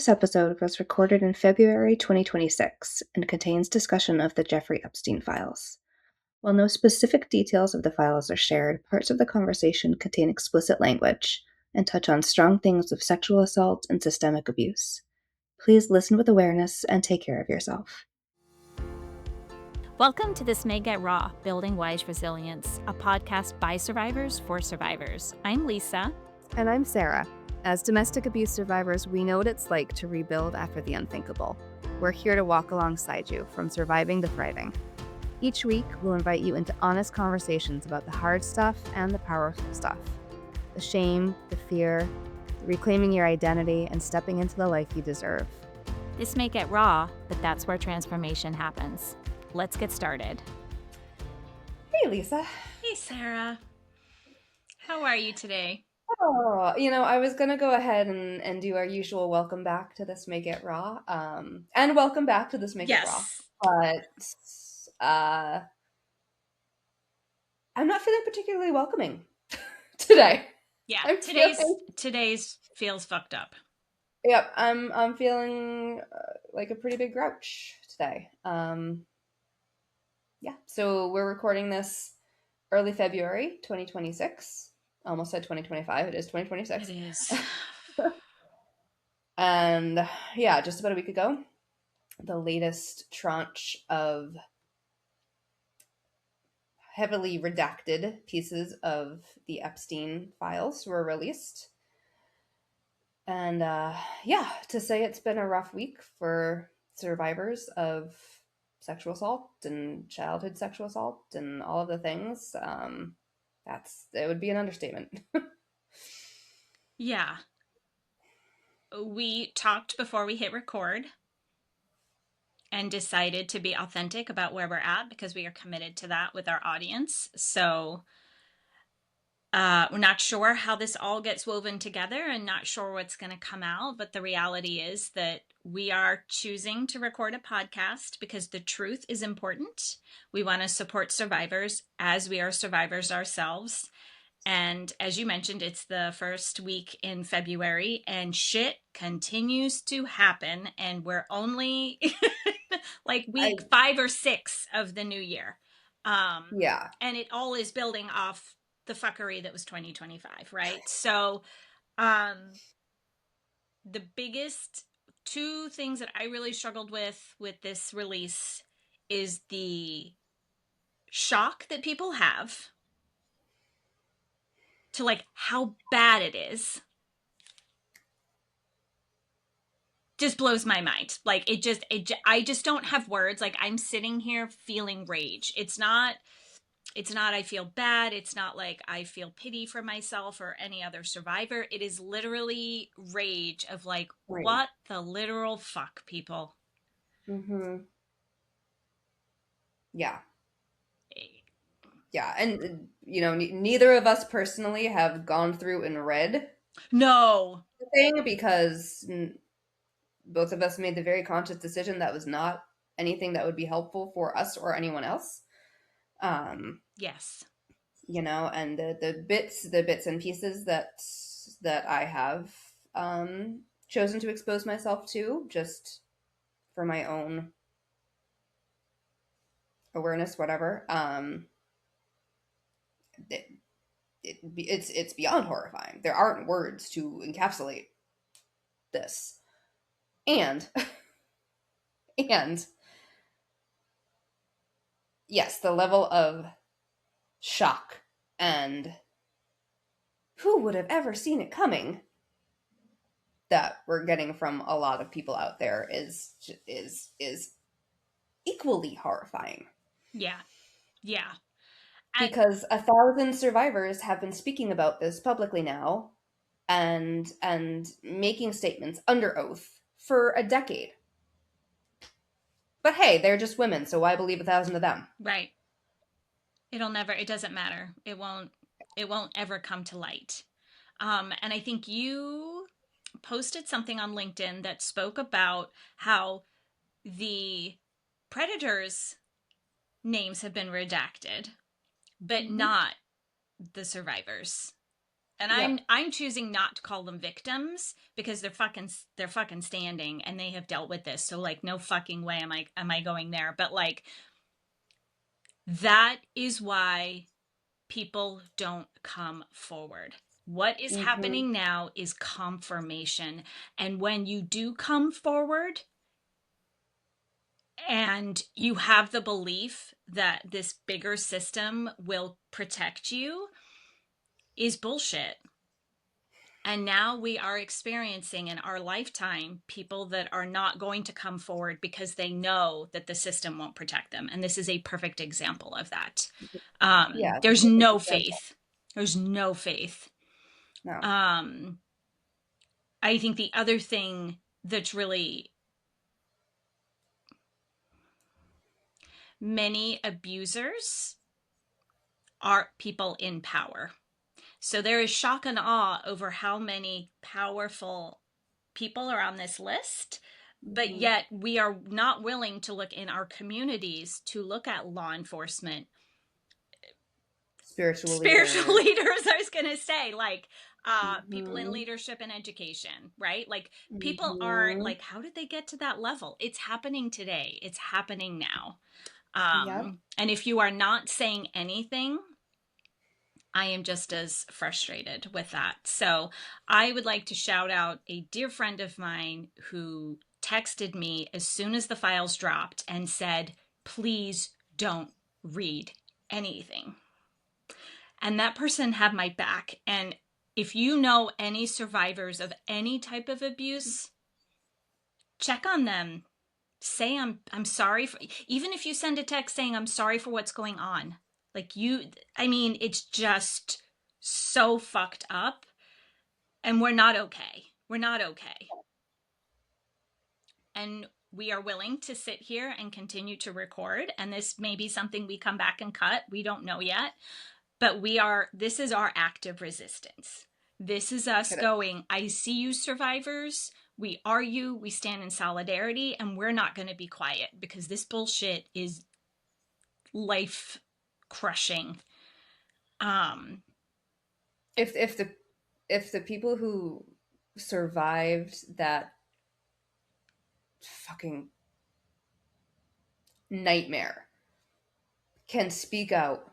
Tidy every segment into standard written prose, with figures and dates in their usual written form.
This episode was recorded in February 2026 and contains discussion of the Jeffrey Epstein files. While no specific details of the files are shared, parts of the conversation contain explicit language and touch on strong themes of sexual assault and systemic abuse. Please listen with awareness and take care of yourself. Welcome to This May Get Raw, Building Wise Resilience, a podcast by survivors for survivors. I'm Lisa. And I'm Sarah. As domestic abuse survivors, we know what it's like to rebuild after the unthinkable. We're here to walk alongside you, from surviving to thriving. Each week, we'll invite you into honest conversations about the hard stuff and the powerful stuff. The shame, the fear, reclaiming your identity, and stepping into the life you deserve. This may get raw, but that's where transformation happens. Let's get started. Hey, Lisa. Hey, Sarah. How are you today? Oh, I was going to go ahead and do our usual welcome back to This May Get Raw. And welcome back to This May Get Raw. But I'm not feeling particularly welcoming today. Yeah, today's feels fucked up. Yep, I'm feeling like a pretty big grouch today. Yeah, so we're recording this early February 2026. Almost said 2025. It is 2026. It is. And yeah, just about a week ago, the latest tranche of heavily redacted pieces of the Epstein files were released. And yeah, to say it's been a rough week for survivors of sexual assault and childhood sexual assault and all of the things, it would be an understatement. Yeah. We talked before we hit record and decided to be authentic about where we're at because we are committed to that with our audience. So we're not sure how this all gets woven together and not sure what's going to come out. But the reality is that we are choosing to record a podcast because the truth is important. We want to support survivors as we are survivors ourselves. And as you mentioned, it's the first week in February and shit continues to happen. And we're only like week 5 or 6 of the new year. Yeah. And it all is building off the fuckery that was 2025, right? So the biggest two things that I really struggled with this release is the shock that people have to like how bad it is. Just blows my mind. Like I just don't have words. Like I'm sitting here feeling rage. It's not I feel bad. It's not like I feel pity for myself or any other survivor. It is literally rage of like, Right. What the literal fuck, people? Mm-hmm. Yeah. Yeah. And, neither of us personally have gone through and read No. the thing because both of us made the very conscious decision that was not anything that would be helpful for us or anyone else. Yes. And the bits and pieces that I have chosen to expose myself to just for my own awareness, whatever. It's beyond horrifying. There aren't words to encapsulate this, and and yes, the level of shock and who would have ever seen it coming that we're getting from a lot of people out there is equally horrifying. Yeah. Because 1,000 survivors have been speaking about this publicly now and making statements under oath for a decade. But hey, they're just women, so why believe 1,000 of them? Right. It doesn't matter. It won't ever come to light. And I think you posted something on LinkedIn that spoke about how the predators' names have been redacted, but not the survivors. And Yep. I'm choosing not to call them victims because they're fucking standing and they have dealt with this. So like no fucking way am I going there. But like that is why people don't come forward. What is Mm-hmm. happening now is confirmation. And when you do come forward and you have the belief that this bigger system will protect you, is bullshit. And now we are experiencing in our lifetime people that are not going to come forward because they know that the system won't protect them. And this is a perfect example of that. Yeah, it's a There's perfect no example. faith. There's no faith. No. Um, I think the other thing that's really many abusers are people in power. So there is shock and awe over how many powerful people are on this list, but Mm-hmm. yet we are not willing to look in our communities to look at law enforcement, Spiritual spiritual leaders. leaders. I was going to say, like, people in Mm-hmm. leadership and education, right? Like, people aren't Mm-hmm. like, how did they get to that level? It's happening today, it's happening now. Yep. And if you are not saying anything, I am just as frustrated with that. So I would like to shout out a dear friend of mine who texted me as soon as the files dropped and said, please don't read anything. And that person had my back. And if you know any survivors of any type of abuse, check on them. Say I'm sorry for, even if you send a text saying I'm sorry for what's going on. Like you, I mean, it's just so fucked up, and we're not okay. We're not okay. And we are willing to sit here and continue to record, and this may be something we come back and cut. We don't know yet, but this is our active resistance. This is us It is. going, I see you survivors. We are you. We stand in solidarity, and we're not going to be quiet because this bullshit is life crushing. Um, If the people who survived that fucking nightmare can speak out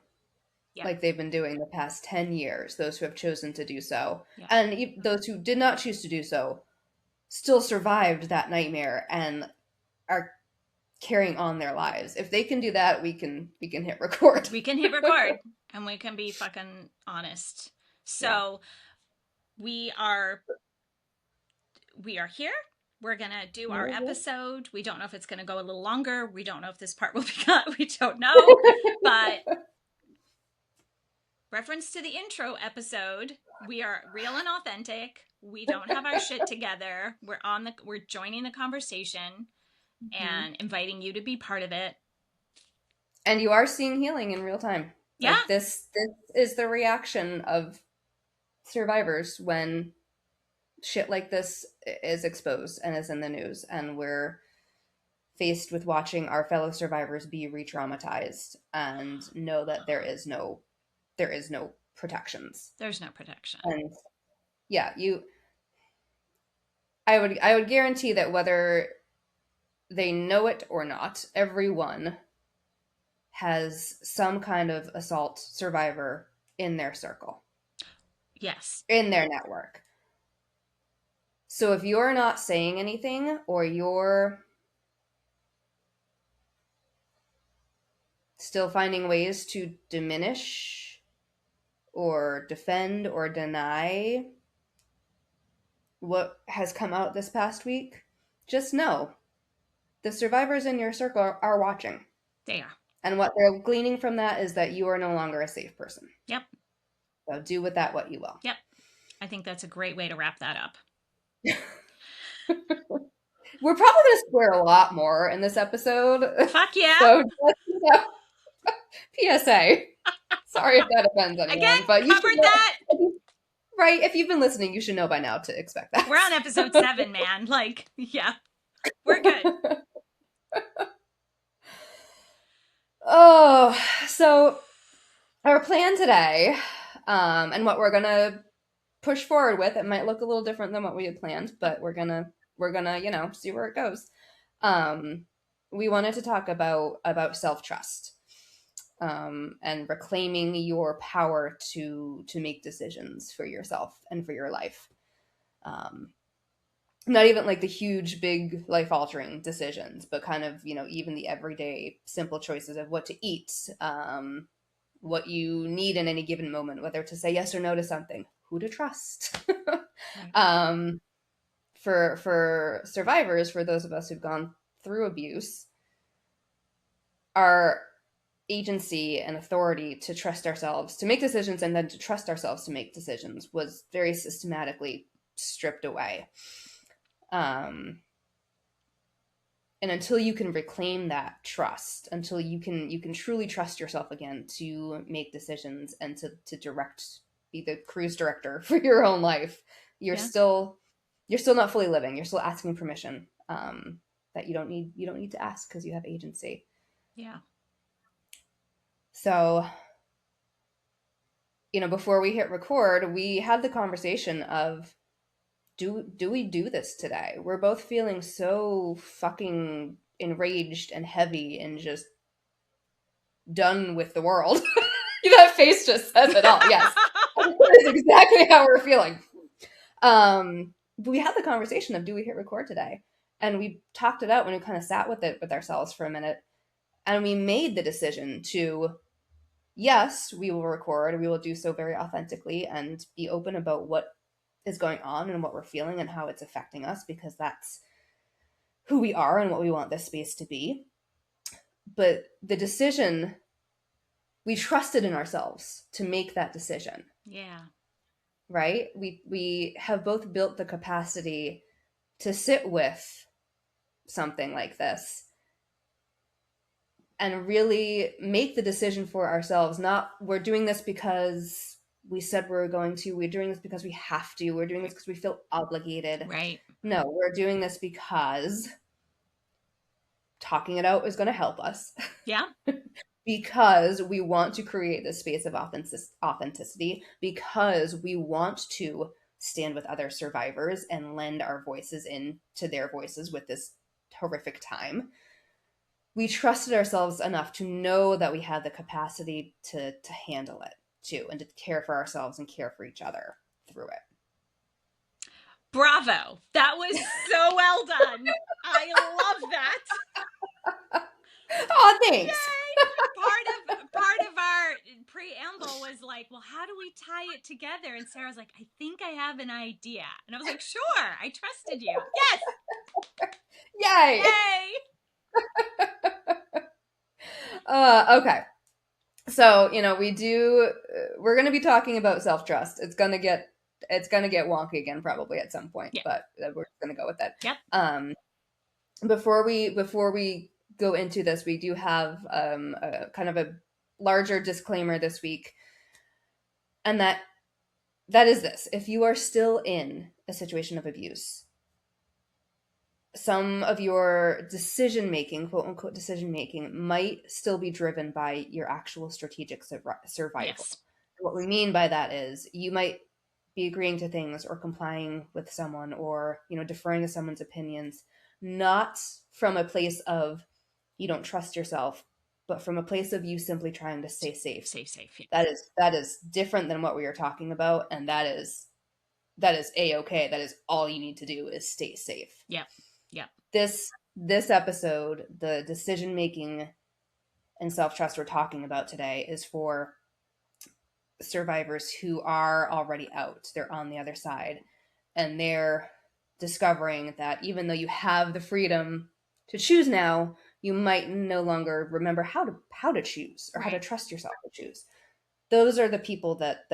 yeah, like they've been doing the past 10 years, those who have chosen to do so, yeah. and those who did not choose to do so, still survived that nightmare and are carrying on their lives. If they can do that, we can hit record. We can hit record and we can be fucking honest. Yeah. So we are we are here. We're gonna do our Mhm. episode. We don't know if it's gonna go a little longer. We don't know if this part will be cut. We don't know. But reference to the intro episode, we are real and authentic. We don't have our shit together. We're joining the conversation Mhm. and inviting you to be part of it. And you are seeing healing in real time. Yeah, Like this is the reaction of survivors when shit like this is exposed and is in the news, and we're faced with watching our fellow survivors be re-traumatized and know that there is no protections. there's no protection. And yeah, I would guarantee that whether they know it or not, everyone has some kind of assault survivor in their circle, Yes. in their network. So if you're not saying anything, or you're still finding ways to diminish or defend or deny what has come out this past week, just know the survivors in your circle are watching. They are. And what they're gleaning from that is that you are no longer a safe person. Yep. So do with that what you will. Yep. I think that's a great way to wrap that up. We're probably going to swear a lot more in this episode. Fuck yeah. So just, PSA. Sorry if that offends Again, anyone, but you should covered know, that. right? If you've been listening, you should know by now to expect that. We're on episode 7, man. Like, yeah, we're good. Oh, so our plan today, and what we're gonna push forward with. It might look a little different than what we had planned, but we're gonna see where it goes. Um, we wanted to talk about self trust, and reclaiming your power to make decisions for yourself and for your life. Um, Not even like the huge, big, life altering decisions, but kind of even the everyday, simple choices of what to eat, what you need in any given moment, whether to say yes or no to something, who to trust. Right. um, for survivors, for those of us who've gone through abuse, our agency and authority to trust ourselves to make decisions, and then to trust ourselves to make decisions, was very systematically stripped away. And until you can reclaim that trust, until you can truly trust yourself again to make decisions and to direct, be the cruise director for your own life, you're Yeah. still you're still not fully living. You're still asking permission, that you don't need to ask, because you have agency. Yeah. So, before we hit record, we had the conversation of, do we do this today? We're both feeling so fucking enraged and heavy and just done with the world. That face just says it all. Yes, that is exactly how we're feeling. We had the conversation of, do we hit record today? And we talked it out when we kind of sat with it with ourselves for a minute, and we made the decision to, yes, we will record. We will do so very authentically and be open about what is going on and what we're feeling and how it's affecting us, because that's who we are and what we want this space to be. But the decision, we trusted in ourselves to make that decision. Yeah. Right? We have both built the capacity to sit with something like this and really make the decision for ourselves. Not, we're doing this because we said we were going to, we're doing this because we have to, we're doing this because we feel obligated. Right. No, we're doing this because talking it out is going to help us. Yeah. Because we want to create this space of authenticity, because we want to stand with other survivors and lend our voices in to their voices with this horrific time. We trusted ourselves enough to know that we had the capacity to handle it too, and to care for ourselves and care for each other through it. Bravo. That was so well done. I love that. Oh, thanks. Yay! Part of our preamble was like, well, how do we tie it together? And Sarah's like, I think I have an idea. And I was like, sure, I trusted you. Yes! Yay! Yay! Okay. So, we're going to be talking about self-trust. It's going to get wonky again probably at some point, Yeah. but we're going to go with it. Yep. Before we go into this, we do have a kind of a larger disclaimer this week. And that is this: if you are still in a situation of abuse, some of your decision making, quote unquote decision making, might still be driven by your actual strategic survival. Yes. What we mean by that is, you might be agreeing to things or complying with someone, or deferring to someone's opinions, not from a place of you don't trust yourself, but from a place of you simply trying to stay safe. Safe. Yeah. That is different than what we are talking about, and that is a-okay. That is all you need to do, is stay safe. Yep. This episode, the decision making and self-trust we're talking about today, is for survivors who are already out. They're on the other side, and they're discovering that even though you have the freedom to choose now, you might no longer remember how to choose, or how to trust yourself to choose. Those are the people that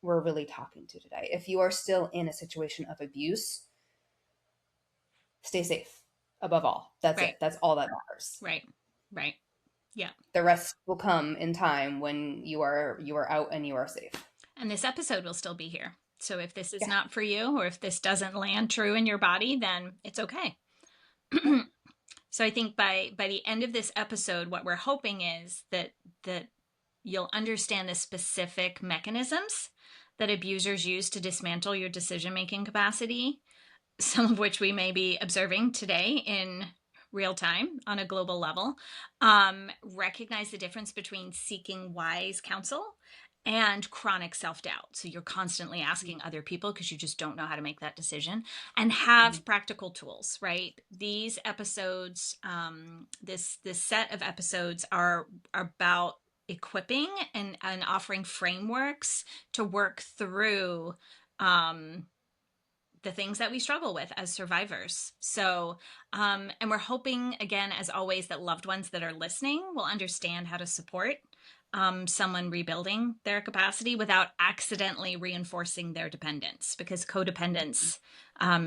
we're really talking to today. If you are still in a situation of abuse, stay safe above all. That's it. That's all that matters. Right. Yeah. The rest will come in time, when you are out and you are safe. And this episode will still be here. So if this is not for you, or if this doesn't land true in your body, then it's okay. So I think by the end of this episode, what we're hoping is that you'll understand the specific mechanisms that abusers use to dismantle your decision-making capacity, some of which we may be observing today in real time on a global level. Recognize the difference between seeking wise counsel and chronic self-doubt. So you're constantly asking other people because you just don't know how to make that decision, and have practical tools, right? These episodes, this set of episodes are about equipping and offering frameworks to work through the things that we struggle with as survivors. So, and we're hoping, again, as always, that loved ones that are listening will understand how to support someone rebuilding their capacity without accidentally reinforcing their dependence, because codependence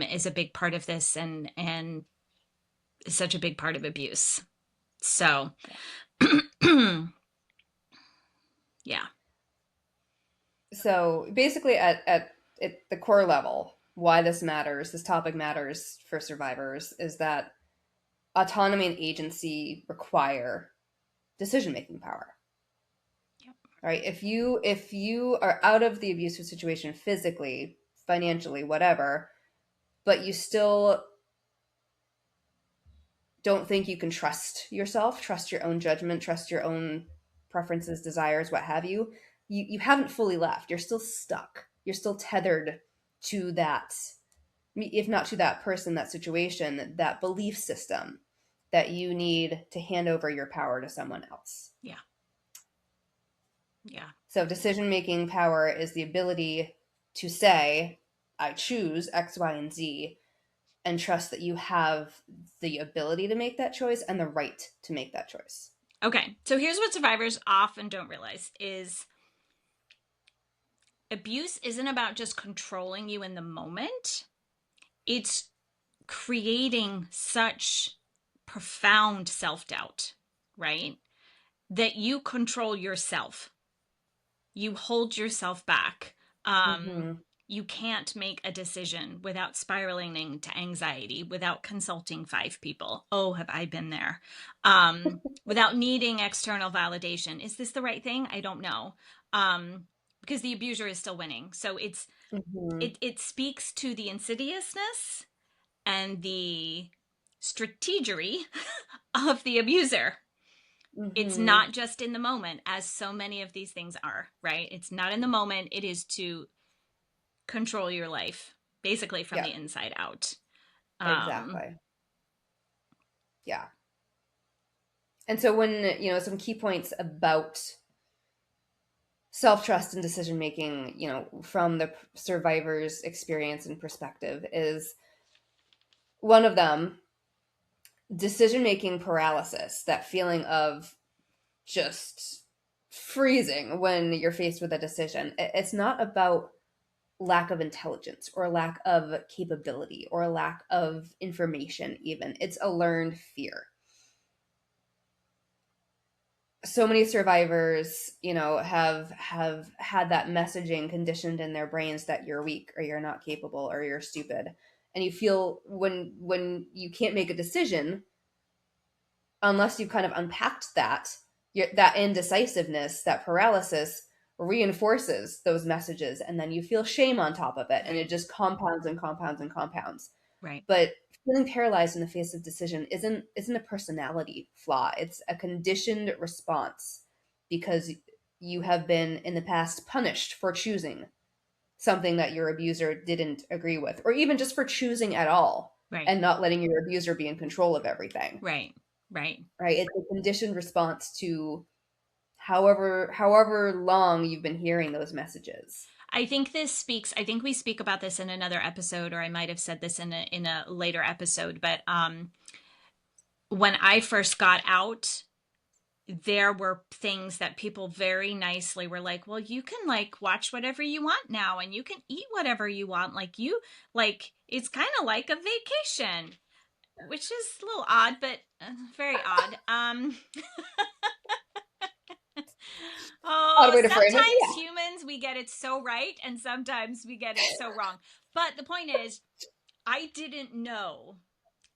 is a big part of this, and is such a big part of abuse. So, yeah. So basically, at the core level, why this topic matters for survivors, is that autonomy and agency require decision making power. Yep. Right? If you are out of the abusive situation physically, financially, whatever, but you still don't think you can trust yourself, trust your own judgment, trust your own preferences, desires, what have you, you haven't fully left. You're still stuck. You're still tethered to that, if not to that person, that situation, that belief system that you need to hand over your power to someone else. Yeah. Yeah. So decision making power is the ability to say, I choose X, Y, and Z, and trust that you have the ability to make that choice and the right to make that choice. Okay. So here's what survivors often don't realize is abuse isn't about just controlling you in the moment. It's creating such profound self-doubt, right? That you control yourself. You hold yourself back. Mm-hmm. You can't make a decision without spiraling into anxiety, without consulting 5 people. Oh, have I been there? Without needing external validation. Is this the right thing? I don't know. Because the abuser is still winning. So Mm-hmm. it speaks to the insidiousness and the strategery of the abuser. It's Mm-hmm. not just in the moment, as so many of these things are, right? It's not in the moment. It is to control your life, basically from Yeah, the inside out. Um, exactly. Yeah. And so when, some key points about self-trust and decision making, from the survivor's experience and perspective, is one of them, decision making paralysis, that feeling of just freezing when you're faced with a decision. It's not about lack of intelligence or lack of capability or lack of information, even. It's a learned fear. So many survivors, have had that messaging conditioned in their brains that you're weak or you're not capable or you're stupid. And you feel, when you can't make a decision, unless you've kind of unpacked that indecisiveness, that paralysis reinforces those messages, and then you feel shame on top of it, and right, it just compounds and compounds and compounds. right, But feeling paralyzed in the face of decision isn't a personality flaw. It's a conditioned response, because you have been in the past punished for choosing something that your abuser didn't agree with, or even just for choosing at all right, and not letting your abuser be in control of everything. right, right. Right? It's a conditioned response to however long you've been hearing those messages. I think we speak about this in another episode, or I might have said this in a later episode, but when I first got out, there were things that people very nicely were like, well, you can like watch whatever you want now, and you can eat whatever you want. It's kind of like a vacation, which is a little odd, but very odd. Odd Oh, way to frame it, sometimes yeah. humans, we get it so right, and sometimes we get it so wrong. But the point is, I didn't know.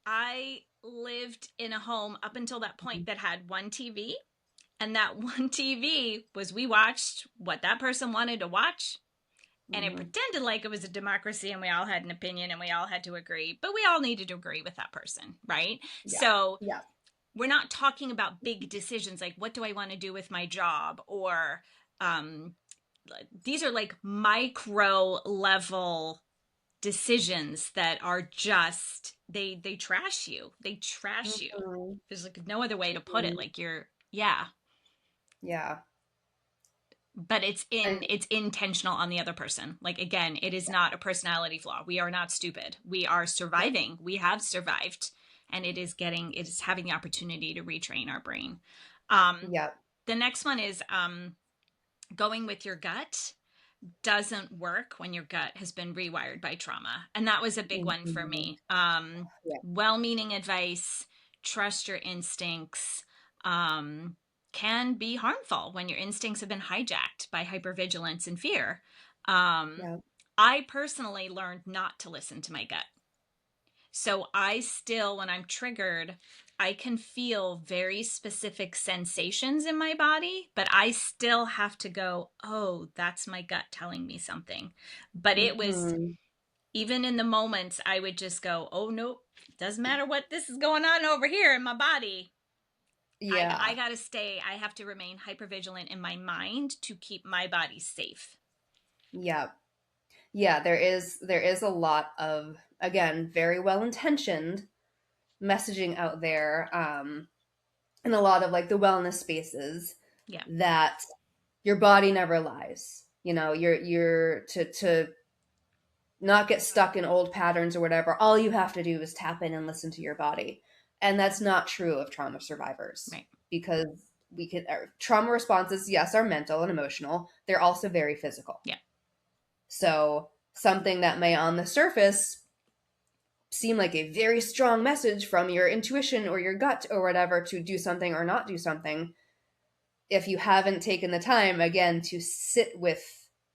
I lived in a home up until that point that had one TV, and that one TV was, we watched what that person wanted to watch, and it Mhm. pretended like it was a democracy and we all had an opinion and we all had to agree, but we all needed to agree with that person, right? Yeah. So Yeah. we're not talking about big decisions like what do I want to do with my job, or um, these are like micro level decisions that are just they trash you. They trash you. Mhm. There's like no other way to put it. Mhm. Like you're yeah, Yeah. but And it's intentional on the other person. Like again, it is not a personality flaw. We are not stupid. We are yeah. surviving. We have survived, and it is having the opportunity to retrain our brain. Um, Yeah. the next one is going with your gut doesn't work when your gut has been rewired by trauma. And that was a big one for Mhm. me. Yeah. Well-meaning advice, trust your instincts, um, can be harmful when your instincts have been hijacked by hypervigilance and fear. Um, Yeah. I personally learned not to listen to my gut. So I still, when I'm triggered, I can feel very specific sensations in my body, but I still have to go, oh, that's my gut telling me something. But it was, Mhm. even in the moments, I would just go, oh, nope, doesn't matter what this is going on over here in my body. I Yeah. got to stay, I have to remain hypervigilant in my mind to keep my body safe. Yeah. Yeah, there is a lot of, again, very well intentioned messaging out there, in a lot of like the wellness spaces, Yeah, that your body never lies. You're to not get stuck in old patterns or whatever. All you have to do is tap in and listen to your body, and that's not true of trauma survivors, right. because trauma responses, yes, are mental and emotional. They're also very physical. Yeah, So something that may on the surface seem like a very strong message from your intuition or your gut or whatever to do something or not do something, if you haven't taken the time again to sit with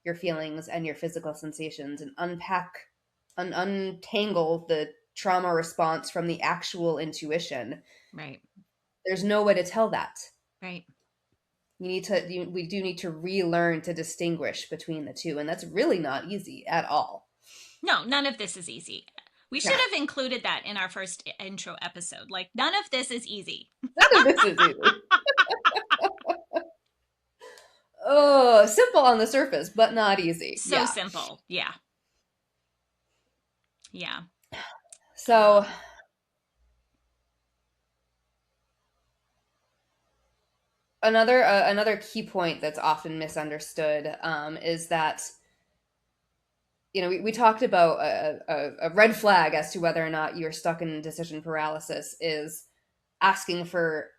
your feelings and your physical sensations and untangle the trauma response from the actual intuition, right, there's no way to tell that. right. We do need to relearn to distinguish between the two, and that's really not easy at all. No, none of this is easy. We should Yeah. have included that in our first intro episode. Like, none of this is easy. None of this is easy. Oh, simple on the surface, but not easy. So Yeah. simple. Yeah. Yeah. So Um, another key point that's often misunderstood, is that, we talked about a red flag as to whether or not you're stuck in decision paralysis is asking for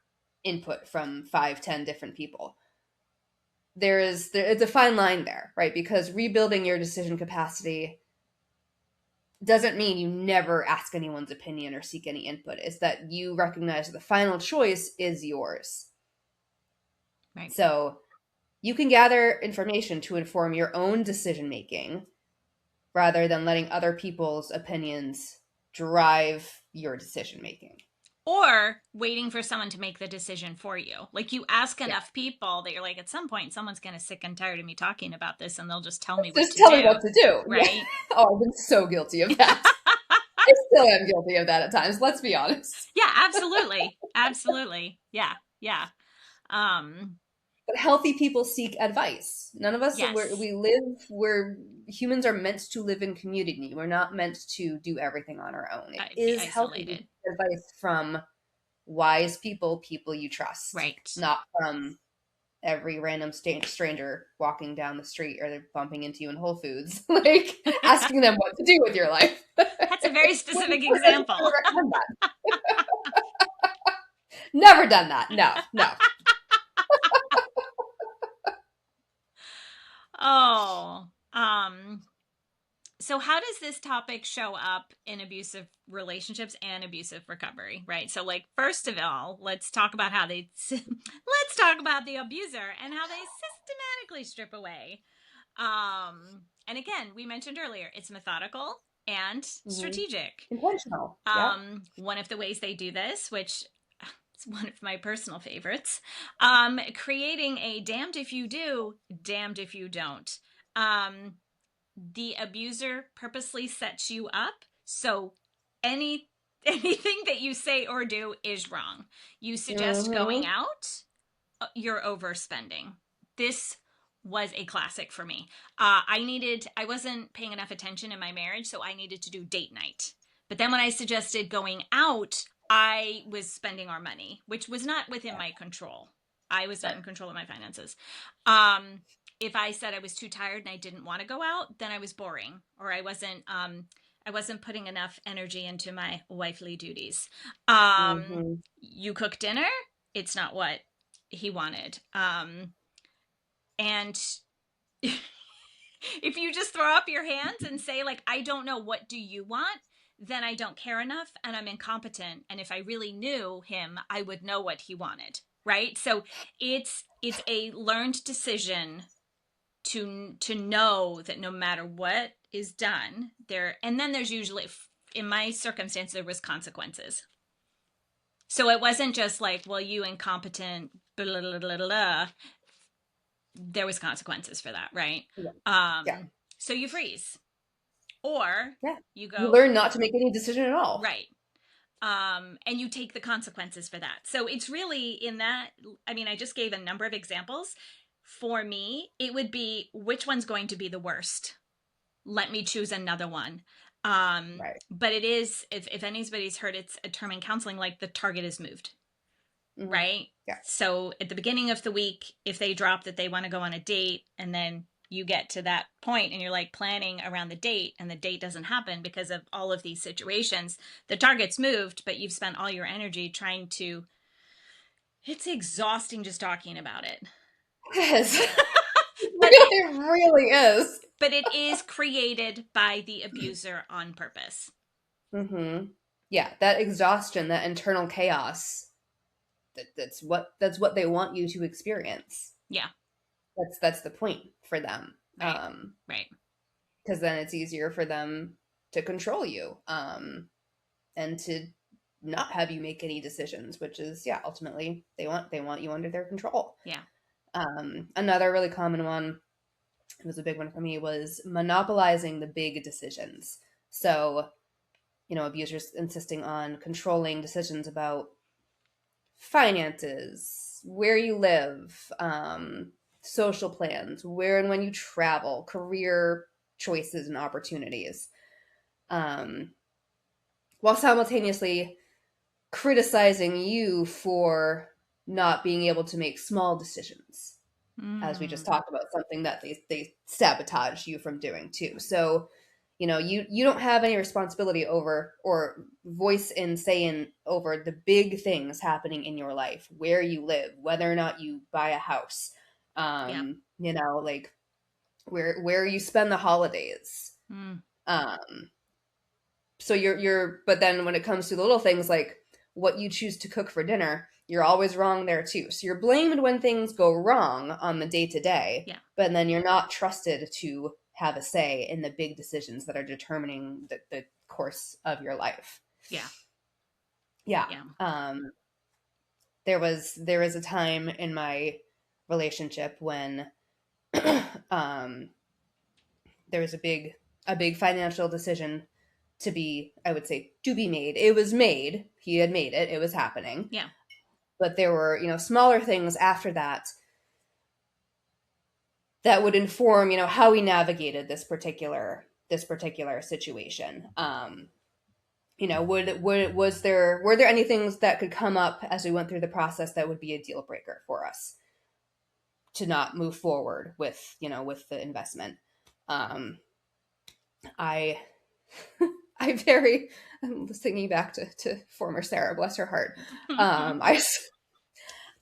input from 5, 10 different people. It's a fine line there, right? Because rebuilding your decision capacity doesn't mean you never ask anyone's opinion or seek any input. It's that you recognize that the final choice is yours. right. So you can gather information to inform your own decision making rather than letting other people's opinions drive your decision making. Or waiting for someone to make the decision for you. Like, you ask Yeah. enough people that you're like, at some point, someone's going to sick and tired of me talking about this and they'll just tell me what Just to tell me do. what to do. Yeah. Right. Oh, I've been so guilty of that. I still am guilty of that at times, let's be honest. Yeah, absolutely. Absolutely. Yeah. Yeah. Um, But healthy people seek advice. None of us, yes. we're humans are meant to live in community. We're not meant to do everything on our own. It Be is healthy to isolated. seek advice from wise people, people you trust, Right. not from every random stranger walking down the street or they're bumping into you in Whole Foods, like asking them what to do with your life. That's a very Wouldn't specific necessarily example. recommend that. Never done that. No, no. Oh, so how does this topic show up in abusive relationships and abusive recovery, right? So, like, first of all, let's talk about how they let's talk about the abuser and how they systematically strip away. And again, we mentioned earlier, it's methodical and Mm-hmm. strategic. Intentional. Yep. One of the ways they do this, which is one of my personal favorites, creating a damned if you do, damned if you don't. Um, the abuser purposely sets you up. So anything that you say or do is wrong. You suggest going Mm-hmm. out, you're overspending. This was a classic for me. I wasn't paying enough attention in my marriage, so I needed to do date night. But then when I suggested going out, I was spending our money, which was not within my control. I was not Right. in control of my finances. Um, if I said I was too tired and I didn't want to go out, then I was boring, or I wasn't putting enough energy into my wifely duties. Mm-hmm. You cook dinner, it's not what he wanted. And if you just throw up your hands and say, like, I don't know, what do you want? Then I don't care enough and I'm incompetent. And if I really knew him, I would know what he wanted. Right. So it's a learned decision to know that no matter what is done there, and then there's usually, in my circumstance, there was consequences. So it wasn't just like, well, you incompetent, blah, blah, blah, blah. There was consequences for that, right? Yeah. Yeah. So you freeze, or Yeah. you You go learn not to make any decision at all. right, and you take the consequences for that. So it's really in that. I mean, I just gave a number of examples. For me, it would be, which one's going to be the worst? Let me choose another one. Right. But it is, if anybody's heard, it's a term in counseling, like the target is moved, Mm-hmm. right? Yeah. So at the beginning of the week, if they drop that they want to go on a date, and then you get to that point and you're like planning around the date and the date doesn't happen because of all of these situations, the target's moved, but you've spent all your energy trying to, it's exhausting just talking about it. Yes. but it It really is. but it is created by the abuser on purpose. Mm-hmm. Yeah, that exhaustion, that internal chaos, that's what they want you to experience. Yeah. That's the point for them. Right. Right. Because then it's easier for them to control you, and to not have you make any decisions, which is, yeah, ultimately they want you under their control. Yeah. Another really common one, it was a big one for me, was monopolizing the big decisions. So, abusers insisting on controlling decisions about finances, where you live, social plans, where and when you travel, career choices and opportunities, um, while simultaneously criticizing you for not being able to make small decisions, as we just Mm. talked about, something that they sabotage you from doing too. So, you don't have any responsibility over, or voice in saying over, the big things happening in your life, where you live, whether or not you buy a house, Yeah. like where you spend the holidays. Mm. Um, so but then when it comes to the little things, like what you choose to cook for dinner, you're always wrong there too. So you're blamed when things go wrong on the day to day, Yeah. but then you're not trusted to have a say in the big decisions that are determining the course of your life. Yeah. Yeah. Yeah. There was a time in my relationship when um there was a big financial decision to be, I would say, to be made. It was made. He had made it. It was happening. Yeah. But there were, smaller things after that would inform, how we navigated this particular situation. Were there any things that could come up as we went through the process that would be a deal breaker for us to not move forward with the investment? I I'm thinking back to former Sarah, bless her heart. I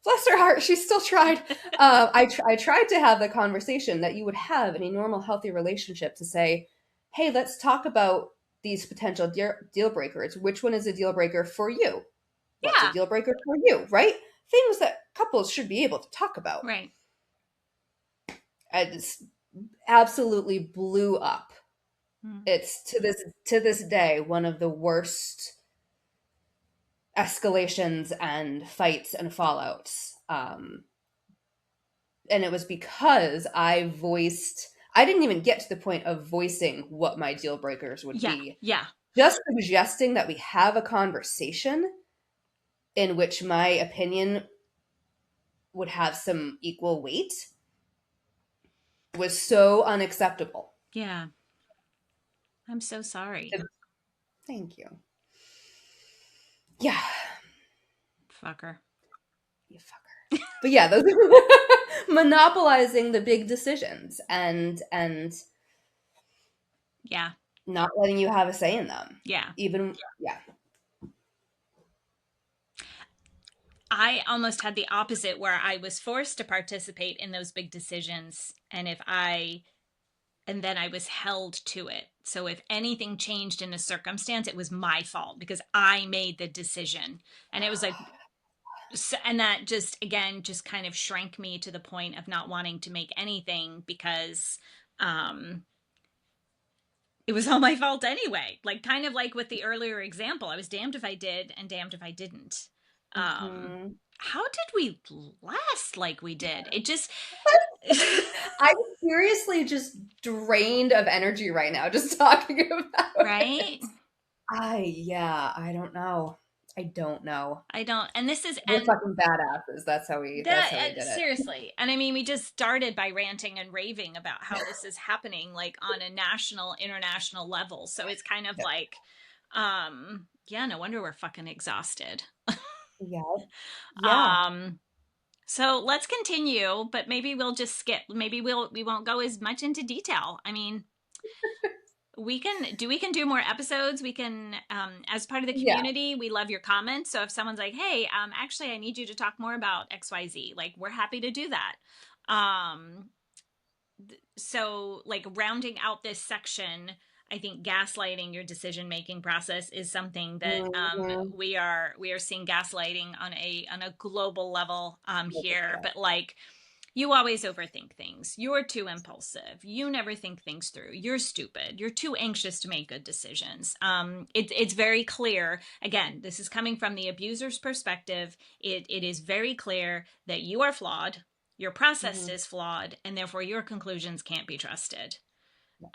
Bless her heart, she still tried. I tried to have the conversation that you would have in a normal, healthy relationship, to say, hey, let's talk about these potential deal breakers. Which one is a deal breaker for you? What's a Yeah. deal breaker for you, right? Things that couples should be able to talk about. Right. I just absolutely blew up. Mm. It's to this day one of the worst escalations and fights and fallouts. And it was because I didn't even get to the point of voicing what my deal breakers would Yeah. be. Yeah. Just suggesting that we have a conversation in which my opinion would have some equal weight was so unacceptable. Yeah. I'm so sorry. Thank you. Yeah, Fucker. you fucker. But yeah, those monopolizing the big decisions and Yeah. not letting you have a say in them. Yeah. Even yeah. I almost had the opposite where I was forced to participate in those big decisions. And then I was held to it. So if anything changed in a circumstance, it was my fault because I made the decision. And it was like, so, and that just, again, just kind of shrank me to the point of not wanting to make anything because, um, it was all my fault anyway. Like kind of like with the earlier example, I was damned if I did and damned if I didn't. Um, Mhm. how did we last like we did? It just I'm seriously just drained of energy right now just talking about it. right? I don't know. I don't know. I don't, and this is, We're and fucking badasses. That's that how we did it. seriously, and I mean, we just started by ranting and raving about how this is happening, like on a national, international level. So it's kind of Yep. like, yeah, no wonder we're fucking exhausted. Yeah. Yeah. Um, so let's continue, but maybe we'll just skip. Maybe we won't go as much into detail. I mean, we can do more episodes. We can, as part of the Yeah. community, we love your comments. So if someone's like, hey, actually I need you to talk more about XYZ, like we're happy to do that. um so like rounding out this section, I think gaslighting your decision making process is something that, Mhm. we are seeing gaslighting on a global level, here, 100%. but like, you always overthink things. You're too impulsive. You never think things through. You're stupid. You're too anxious to make good decisions. It's very clear. Again, this is coming from the abuser's perspective. It is very clear that you are flawed. Your process Mhm. is flawed, and therefore your conclusions can't be trusted.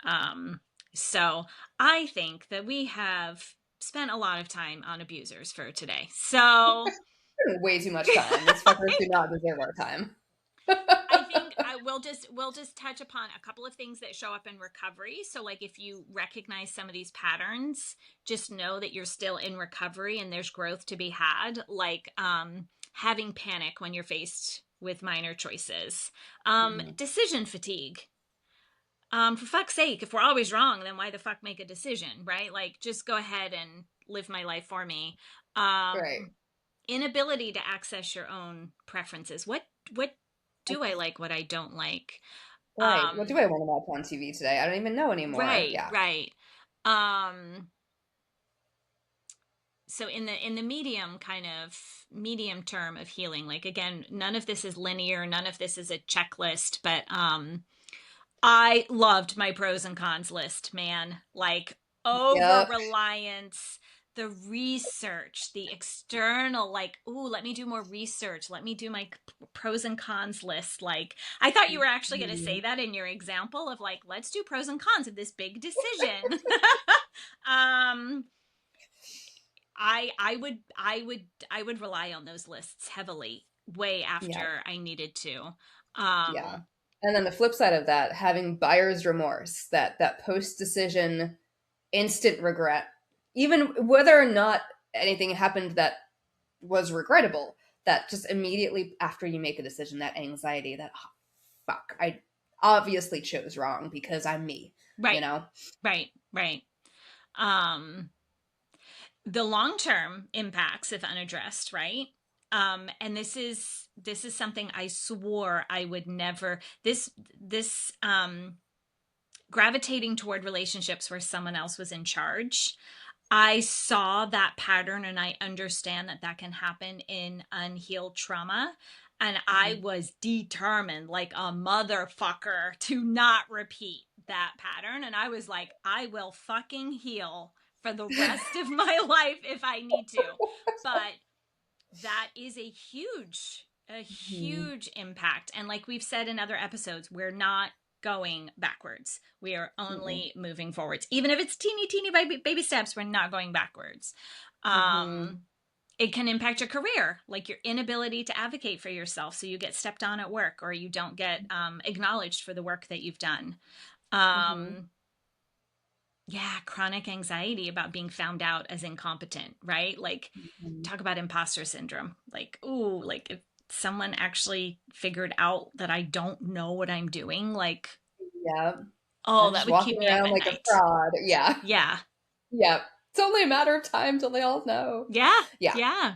Um, so I think that we have spent a lot of time on abusers for today. So Way too much time. These fuckers do not deserve our time. I think I will just we'll just touch upon a couple of things that show up in recovery. So like if you recognize some of these patterns, just know that you're still in recovery and there's growth to be had, like having panic when you're faced with minor choices. Mhm. Decision fatigue. For fuck's sake, if we're always wrong, then why the fuck make a decision, right? Like just go ahead and live my life for me. Right. Inability to access your own preferences. What do I like, what I don't like? Right. What do Um, I want to watch on TV today? I don't even know anymore. right, Yeah. right. Um, so in the medium term of healing, like again, none of this is linear, none of this is a checklist, but I loved my pros and cons list, man. Like over Yep. reliance, the research, the external, like, ooh, let me do more research. Let me do my pros and cons list. Like, I thought you were actually going to say Mhm. that in your example of like, let's do pros and cons of this big decision. um, I would rely on those lists heavily, way Yeah. after I needed to. Yeah. Um, And then the flip side of that, having buyer's remorse, that post decision instant regret, even whether or not anything happened that was regrettable, that just immediately after you make a decision, that anxiety, that oh, fuck, I obviously chose wrong because I'm me, you right, know? right, right. Um, the long-term impacts if unaddressed, right? And this is something I swore I would never, this gravitating toward relationships where someone else was in charge. I saw that pattern and I understand that that can happen in unhealed trauma. And I Mhm. was determined, like a motherfucker, to not repeat that pattern. And I was like, I will fucking heal for the rest of my life if I need to. But that is a Mhm. huge impact. And like we've said in other episodes, we're not going backwards. We are Mm-hmm. only moving forwards. Even if it's teeny, teeny baby steps, we're not going backwards. Mm-hmm. It can impact your career, like your inability to advocate for yourself. So you get stepped on at work, or you don't get acknowledged for the work that you've done. Mm-hmm. Um, yeah, chronic anxiety about being found out as incompetent, right? Like, Mm-hmm. talk about imposter syndrome. Like, ooh, like if someone actually figured out that I don't know what I'm doing, like, Yeah. oh, I'm that just would keep walking me up around at like a night. fraud. Yeah. Yeah. Yeah. It's only a matter of time till they all know. Yeah. Yeah. Yeah.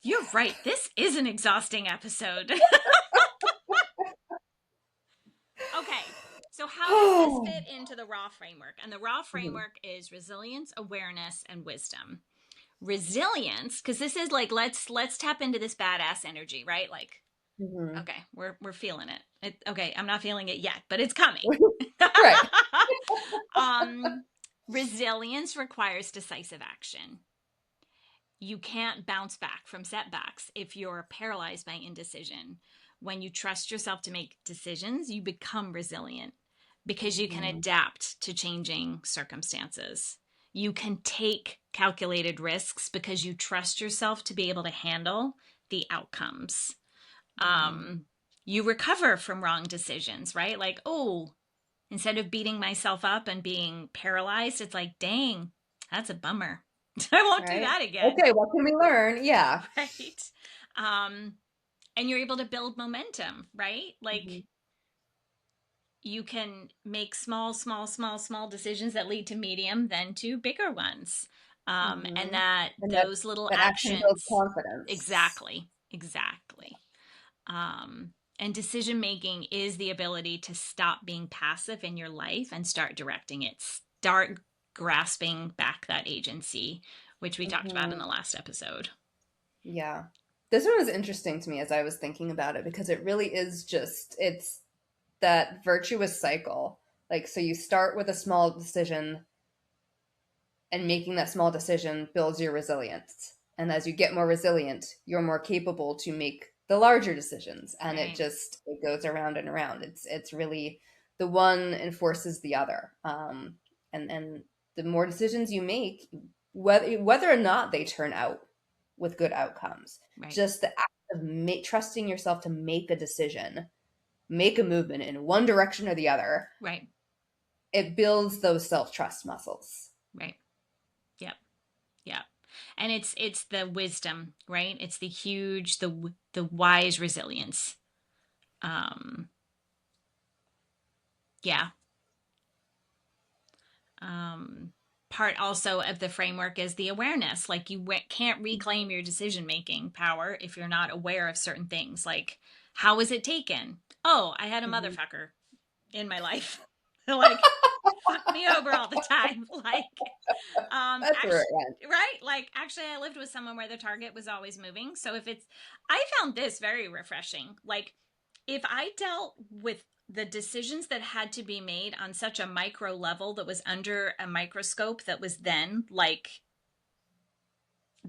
You're right. This is an exhausting episode. Okay. So, how does this Oh. fit into the raw framework? And the raw Mhm. framework is resilience, awareness, and wisdom. Resilience, because this is like let's tap into this badass energy, right? Like, Mhm. okay, we're feeling it. Okay, I'm not feeling it yet, but it's coming. Right. um, Resilience requires decisive action. You can't bounce back from setbacks if you're paralyzed by indecision. When you trust yourself to make decisions, you become resilient because you can Mhm. adapt to changing circumstances. You can take calculated risks because you trust yourself to be able to handle the outcomes. Mhm. Um, you recover from wrong decisions, right? Like, oh, instead of beating myself up and being paralyzed, it's like, dang, that's a bummer. I won't do Right. that again. Okay, what can we learn? Yeah. Right. Um, and you're able to build momentum, right? Like Mhm. you can make small decisions that lead to medium, then to bigger ones. And Mhm. that And those little that action builds actions, confidence. exactly, exactly. And decision making is the ability to stop being passive in your life and start directing it, start grasping back that agency, which we talked about in Mhm. the last episode. Yeah. This one was interesting to me as I was thinking about it because it really is just it's that virtuous cycle. Like so you start with a small decision and making that small decision builds your resilience. And as you get more resilient, you're more capable to make the larger decisions. And Right. it goes around and around. It's really the one enforces the other. And the more decisions you make, whether or not they turn out with good outcomes, Right. just the act of trusting yourself to make a decision, make a movement in one direction or the other, Right. it builds those self trust muscles. Right. Yep. Yep. And it's the wisdom, right? It's the huge, the wise resilience. Um, yeah. Um, Part also of the framework is the awareness. Like you can't reclaim your decision making power if you're not aware of certain things. Like how was it taken? Oh, I had a Mhm. motherfucker in my life. Like fuck me over all the time. Like That's where it actually, went. right, like actually I lived with someone where the target was always moving. So if it's, I found this very refreshing. Like if I dealt with the decisions that had to be made on such a micro level that was under a microscope that was then like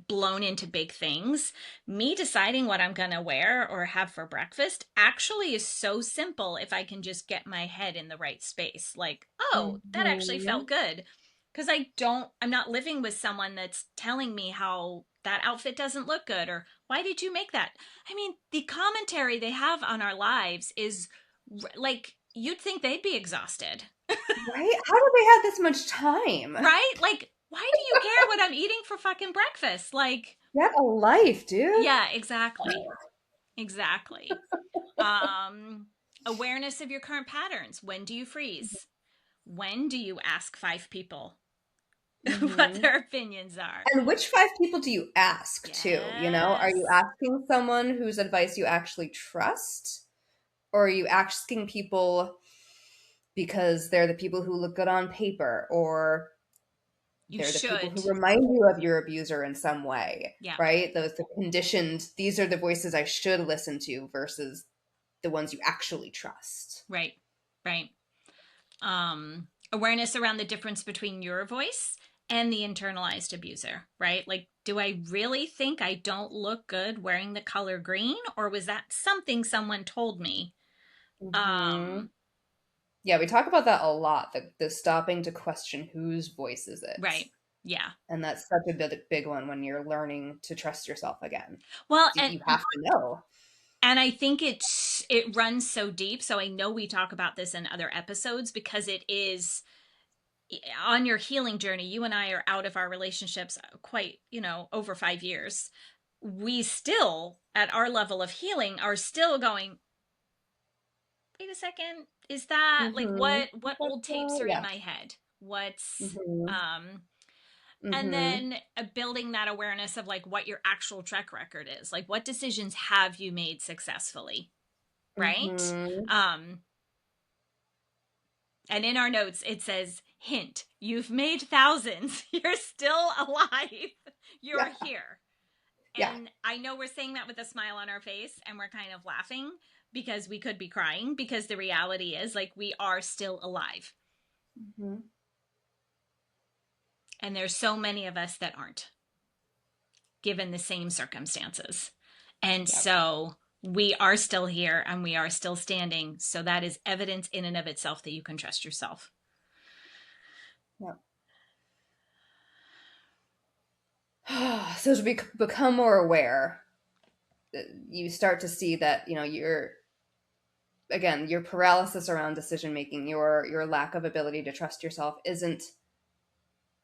blown into big things, me deciding what I'm going to wear or have for breakfast actually is so simple if I can just get my head in the right space. Like, oh, that actually Mhm. felt good. Because I'm not living with someone that's telling me how that outfit doesn't look good or why did you make that? I mean, the commentary they have on our lives is like, you'd think they'd be exhausted, Right? How do they have this much time? right? Like, why do you care what I'm eating for fucking breakfast? Like, Get a life, dude. yeah, exactly. Exactly. Um, Awareness of your current patterns. When do you freeze? When do you ask five people what Hmm. their opinions are? And which five people do you ask too? You know, are you Yes. asking someone whose advice you actually trust? Or are you asking people because they're the people who look good on paper? Or You they're the people who should. remind you of your abuser in some way, Yeah. right? Those the conditioned, these are the voices I should listen to versus the ones you actually trust. Right. Right. Awareness around the difference between your voice and the internalized abuser, right? Like, do I really think I don't look good wearing the color green, or was that something someone told me? Hmm. Um, Yeah, we talk about that a lot, the stopping to question whose voice is it. right. Yeah. And that's such a big one when you're learning to trust yourself again. Well, You have to know. and I think it runs so deep. So I know we talk about this in other episodes because it is on your healing journey. You and I are out of our relationships quite, over 5 years. We still, at our level of healing, are still going, wait a second, is that like Mm-hmm. what old tapes are in Yeah. my head? What's Mm-hmm. and Mm-hmm. then building that awareness of like what your actual track record is. Like what decisions have you made successfully, right? Mm-hmm. Um and in our notes it says, hint, you've made thousands. You're still alive. You're Yeah. here. Yeah. And I know we're saying that with a smile on our face and we're kind of laughing because we could be crying, because the reality is like we are still alive. Mm-hmm. And there's so many of us that aren't, given the same circumstances. And Yeah. so we are still here and we are still standing. So that is evidence in and of itself that you can trust yourself. Yeah. So as we become more aware, you start to see that, you're, again, your paralysis around decision making, your lack of ability to trust yourself isn't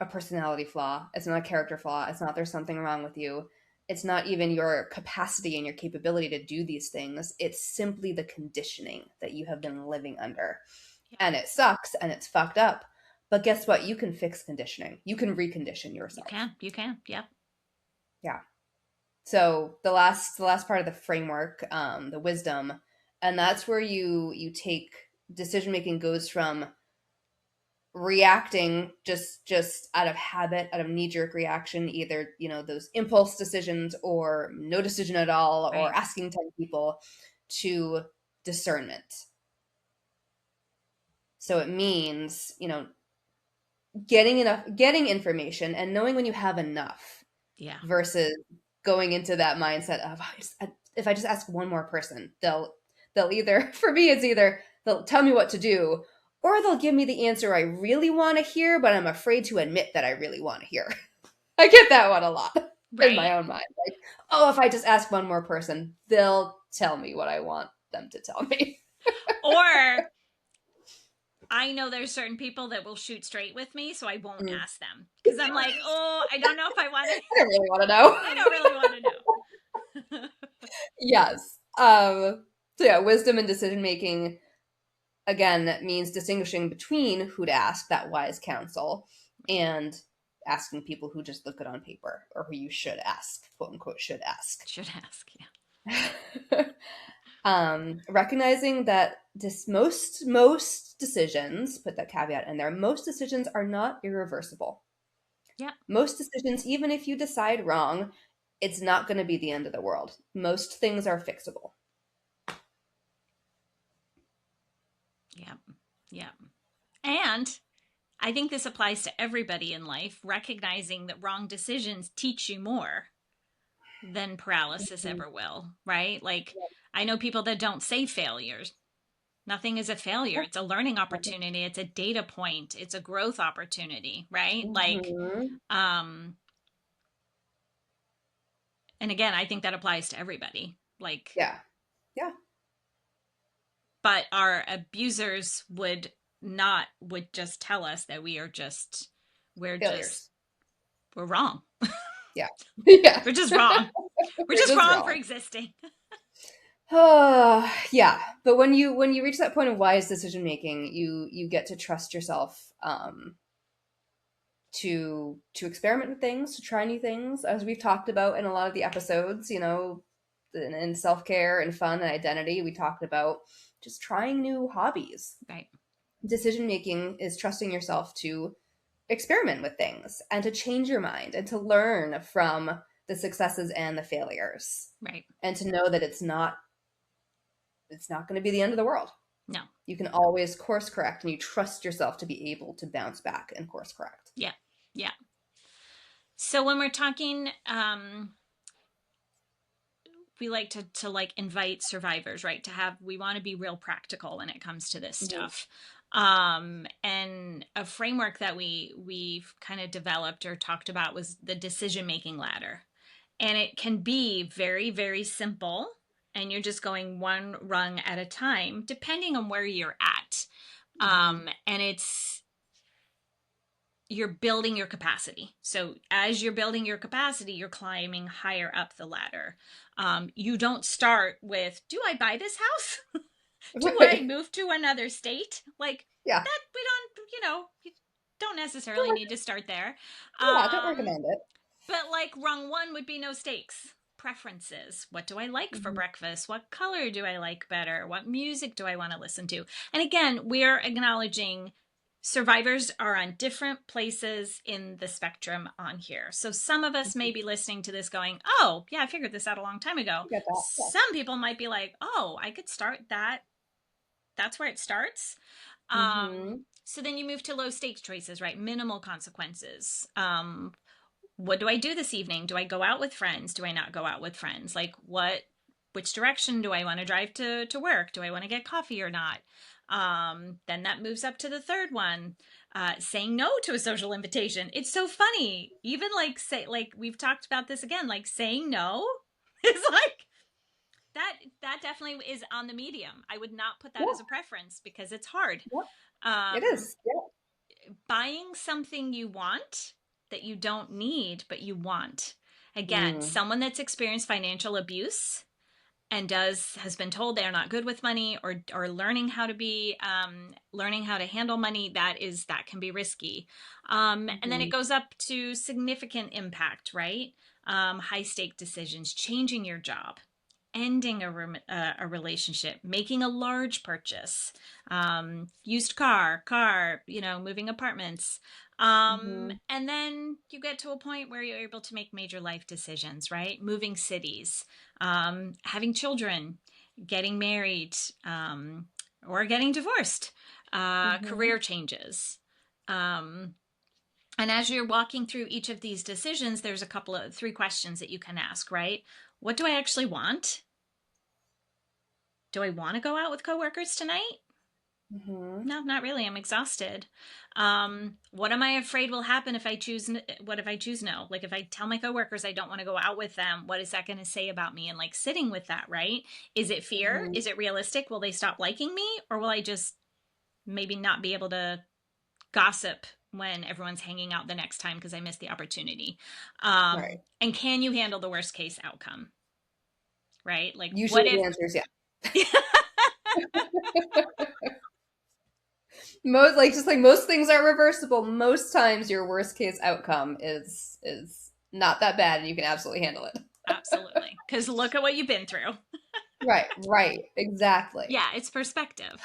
a personality flaw. It's not a character flaw. It's not there's something wrong with you. It's not even your capacity and your capability to do these things. It's simply the conditioning that you have been living under. Yeah. And it sucks and it's fucked up. But guess what? You can fix conditioning. You can recondition You yourself. can. You can. Yep. Yeah. So the last part of the framework, the wisdom, and that's where you take decision making goes from reacting just out of habit, out of knee-jerk reaction, either those impulse decisions or no decision at all or Right. asking 10 people, to discernment. So it means getting information and knowing when you have enough, Yeah. versus going into that mindset of, if I just ask one more person, they'll either, for me it's either they'll tell me what to do, or they'll give me the answer I really want to hear, but I'm afraid to admit that I really want to hear. I get that one a lot in Right. my own mind. Like, oh, if I just ask one more person, they'll tell me what I want them to tell me. Or I know there's certain people that will shoot straight with me, so I won't Mm. ask them because I'm like, oh, I don't know if I want to. I don't really want to know. I don't really want to know. Yes. So yeah, wisdom and decision making, again, means distinguishing between who to ask, that wise counsel, and asking people who just look good on paper, or who you should ask, quote unquote, should ask. Should ask. Yeah. Recognizing that most decisions, put that caveat in there, most decisions are not irreversible. Yeah. Most decisions, even if you decide wrong, it's not going to be the end of the world. Most things are fixable. Yeah. Yeah. And I think this applies to everybody in life, recognizing that wrong decisions teach you more than paralysis Mhm. ever will, right? Like, I know people that don't say failures. Nothing is a failure. It's a learning opportunity. It's a data point. It's a growth opportunity, right? Like, Mhm. um, and again, I think that applies to everybody. Like, Yeah. Yeah. but our abusers would just tell us that we're just, Failures. we're wrong. Yeah. Yeah. We're just wrong. We're We're just just wrong for wrong. existing. Yeah, but when you reach that point of wise decision making, you get to trust yourself, to experiment with things, to try new things, as we've talked about in a lot of the episodes. In self care and fun and identity, we talked about just trying new hobbies. Right. Decision making is trusting yourself to experiment with things and to change your mind and to learn from the successes and the failures, Right. and to know that it's not going to be the end of the world. No. You can always course correct, and you trust yourself to be able to bounce back and course correct. Yeah. Yeah. So when we're talking, we like to like invite survivors, right? We want to be real practical when it comes to this Mhm. stuff. And a framework that we've kind of developed or talked about was the decision making ladder. And it can be very, very simple. And you're just going one rung at a time, depending on where you're at. Mhm. And you're building your capacity. So as you're building your capacity, you're climbing higher up the ladder. You don't start with, do I buy this house? Do I Right. move to another state? Like Yeah. that, we don't, you don't necessarily Don't need to start there. Yeah, don't Um, recommend it. but like rung one would be no stakes. Preferences. What do I like for Mhm. breakfast? What color do I like better? What music do I want to listen to? And again, we're acknowledging survivors are on different places in the spectrum on here. So some of us may be listening to this going, oh, yeah, I figured this out a long time ago. You get that. Yeah. Some people might be like, oh, I could start that. That's where it starts. Mhm. So then you move to low stakes choices, right? Minimal consequences. What do I do this evening? Do I go out with friends? Do I not go out with friends? Like which direction do I want to drive to work? Do I want to get coffee or not? Then that moves up to the third one, saying no to a social invitation. It's so funny. Even like we've talked about this again, like saying no is like that definitely is on the medium. I would not put that Yeah. as a preference because it's hard. Yeah. It Um, is. Yeah. Buying something you want that you don't need but you want. Again, Mm. someone that's experienced financial abuse and has been told they're not good with money or learning how to be learning how to handle money, that can be risky. And then it Mhm. goes up to significant impact, right? High stake decisions, changing your job, ending a relationship, making a large purchase, used car, moving apartments. Mhm. And then you get to a point where you're able to make major life decisions, right? Moving cities, having children, getting married, or getting divorced, career Mhm. changes. Um, and as you're walking through each of these decisions, there's three questions that you can ask, right? What do I actually want? Do I want to go out with coworkers tonight? Mhm. No, not really. I'm exhausted. What am I afraid will happen if I choose? What if I choose no? Like if I tell my coworkers I don't want to go out with them, what is that going to say about me? And like sitting with that, right? Is it fear? Mhm. Is it realistic? Will they stop liking me, or will I just maybe not be able to gossip when everyone's hanging out the next time because I missed the opportunity? Right. And can you handle the worst case outcome? Right? Like what Usually if? the answer is yeah. Most like just like most things are reversible. Most times your worst case outcome is not that bad and you can absolutely handle it. Absolutely. Because look at what you've been through. Right, right, exactly. Yeah, it's perspective.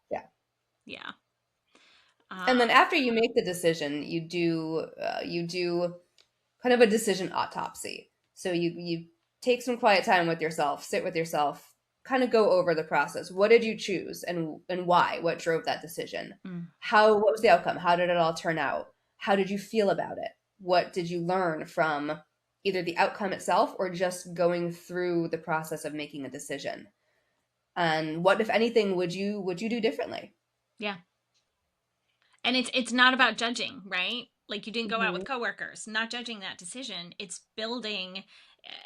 Yeah. Yeah. And then Um, after you make the decision, you do kind of a decision autopsy. So you take some quiet time with yourself, sit with yourself, kind of go over the process. What did you choose and why? What drove that decision? mm, What was the outcome? How did it all turn out? How did you feel about it? What did you learn from either the outcome itself or just going through the process of making a decision? And what if anything would you do differently? yeah. And it's not about judging, right? Like you didn't go out with Mhm. coworkers, not judging that decision. It's building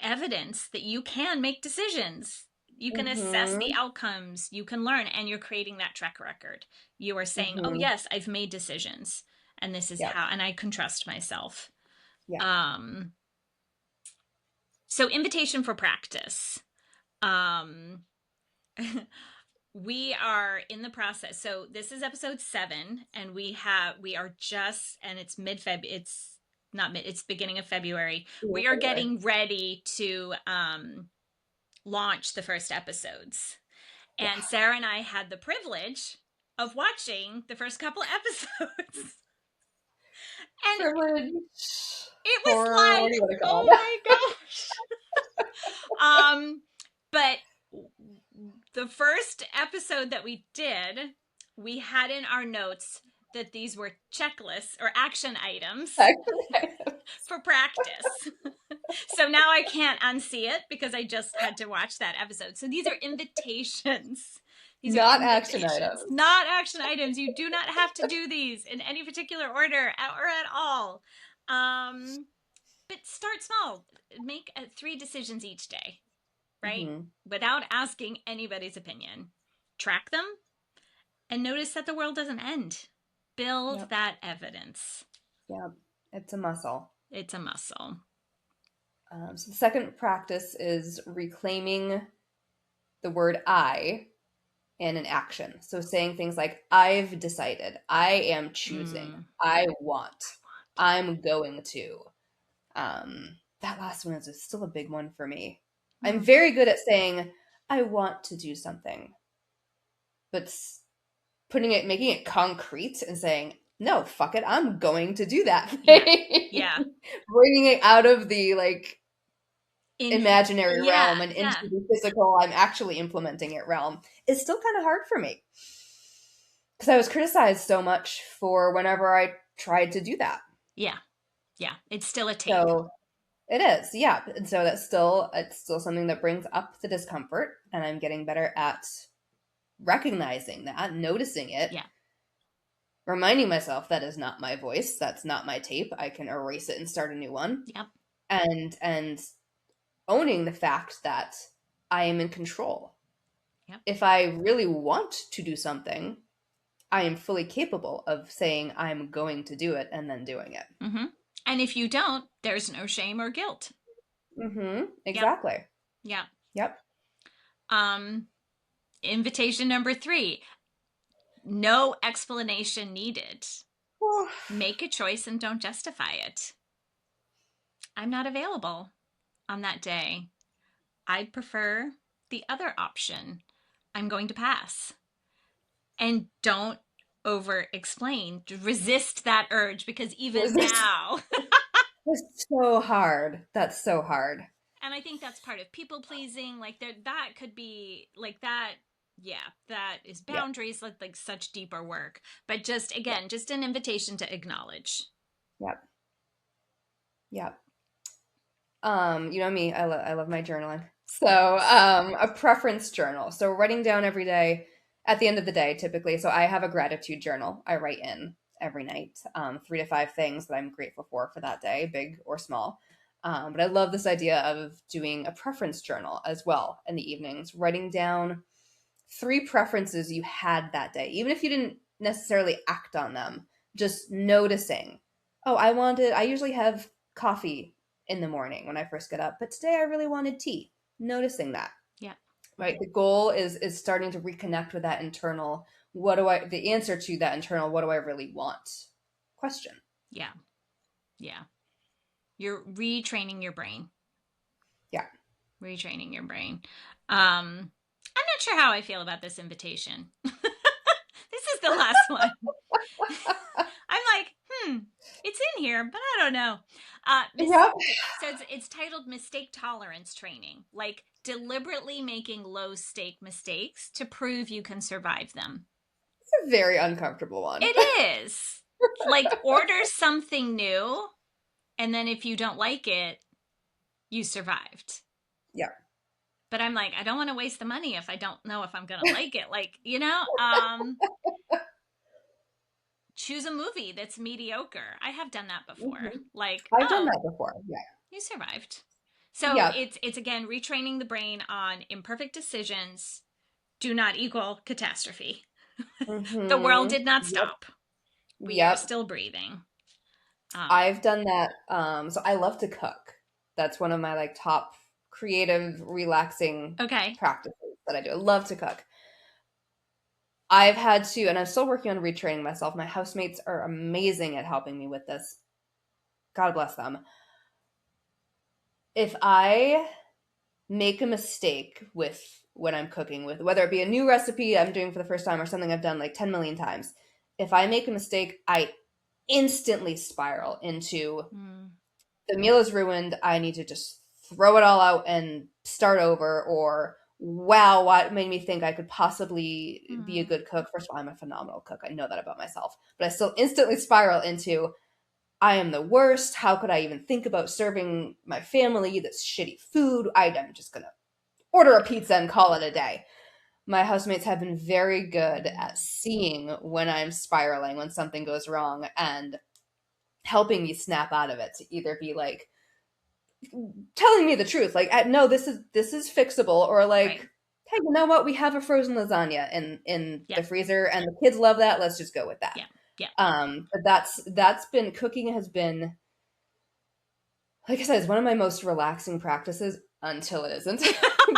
evidence that you can make decisions. You can assess the Mhm. outcomes, you can learn, and you're creating that track record. You are saying, "Oh Mhm. yes, I've made decisions, and this is Yep. how, and I can trust myself." Yeah. Um, so invitation for practice. Um, we are in the process. So this is episode 7, and we are just, and it's mid-Feb. It's not mid. It's beginning of February. Yeah, We are February. getting ready to launch the first episodes, Yeah. and Sarah and I had the privilege of watching the first couple of episodes, and Privilege, it was horror, what do like, you want to call oh it? my gosh. But the first episode that we did, we had in our notes that these were checklists or action items for practice. So now I can't unsee it because I just had to watch that episode. So these are invitations. These are Not action invitations, items. not action items. You do not have to do these in any particular order or at all. But start small. Make 3 decisions each day, right? Mm-hmm. Without asking anybody's opinion. Track them and notice that the world doesn't end. Build Yep. that evidence. Yep. It's a muscle. It's a muscle. So the second practice is reclaiming the word I in an action. So saying things like, I've decided, I am choosing, I want, I'm going to. That last one is still a big one for me. I'm very good at saying, I want to do something, but making it concrete and saying, no, fuck it, I'm going to do that thing. Yeah. Bringing it out of the imaginary realm and into the physical, I'm actually implementing it realm is still kind of hard for me. Because I was criticized so much for whenever I tried to do that. Yeah. Yeah. It's still a tape. So it is, yeah. And so it's still something that brings up the discomfort, and I'm getting better at recognizing that, noticing it. Yeah. Reminding myself that is not my voice, that's not my tape. I can erase it and start a new one. Yep. And owning the fact that I am in control. Yep. If I really want to do something, I am fully capable of saying I'm going to do it and then doing it. Mm-hmm. And if you don't, there's no shame or guilt. Mm-hmm. Exactly. Yep. Yep. Invitation number 3. No explanation needed. Make a choice and don't justify it. I'm not available on that day. I'd prefer the other option. I'm going to pass. And don't over explain. Resist that urge, because even now it's so hard. That's so hard. And I think that's part of people pleasing. Like that could be like that. Yeah, that is boundaries. Yep. Like such deeper work. But just again, just an invitation to acknowledge. Yep. Yep. You know me. I love my journaling. So a preference journal. So writing down every day at the end of the day, typically. So I have a gratitude journal. I write in every night 3 to 5 things that I'm grateful for that day, big or small. But I love this idea of doing a preference journal as well in the evenings, writing down 3 preferences you had that day, even if you didn't necessarily act on them, just noticing, oh, I usually have coffee in the morning when I first get up, but today I really wanted tea. Noticing that. Yeah. Right. The goal is starting to reconnect with that internal, the answer to that internal, what do I really want question. Yeah. Yeah. You're retraining your brain. Yeah. Retraining your brain. I'm not sure how I feel about this invitation. This is the last one. I'm like, it's in here, but I don't know. So it's titled Mistake Tolerance Training, like deliberately making low stake mistakes to prove you can survive them. It's a very uncomfortable one. It is. Like order something new, and then if you don't like it, you survived. Yeah. But I'm like, I don't want to waste the money if I don't know if I'm going to like it. Like, choose a movie that's mediocre. I have done that before. Mm-hmm. Like, I've done that before. Yeah. You survived. So it's again, retraining the brain on imperfect decisions do not equal catastrophe. Mm-hmm. The world did not stop. We are still breathing. I've done that. So I love to cook. That's one of my top creative, relaxing practices that I do. I love to cook. I've had to, and I'm still working on retraining myself. My housemates are amazing at helping me with this. God bless them. If I make a mistake with when I'm cooking, with whether it be a new recipe I'm doing for the first time or something I've done 10 million times, if I make a mistake, I instantly spiral into the meal is ruined. I need to just throw it all out and start over. Or, wow, what made me think I could possibly be a good cook? First of all, I'm a phenomenal cook. I know that about myself. But I still instantly spiral into, I am the worst. How could I even think about serving my family this shitty food? I'm just going to order a pizza and call it a day. My housemates have been very good at seeing when I'm spiraling, when something goes wrong, and helping me snap out of it, to either be like telling me the truth, like, no, this is fixable, or Right. like, hey, you know what, we have a frozen lasagna in Yeah. the freezer and the kids love that, let's just go with that. Yeah. Yeah. But that's been, cooking has been, like I said, it's one of my most relaxing practices until it isn't.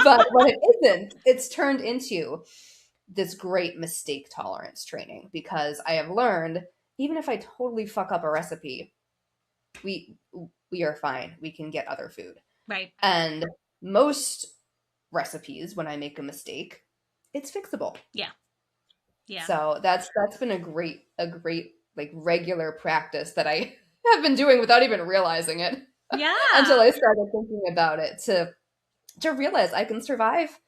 But when it isn't, it's turned into this great mistake tolerance training, because I have learned, even if I totally fuck up a recipe, we we are fine. We can get other food. Right. And most recipes, when I make a mistake, it's fixable. Yeah. Yeah. So that's been a great like regular practice that I have been doing without even realizing it, until Yeah. I started thinking about it, to realize I can survive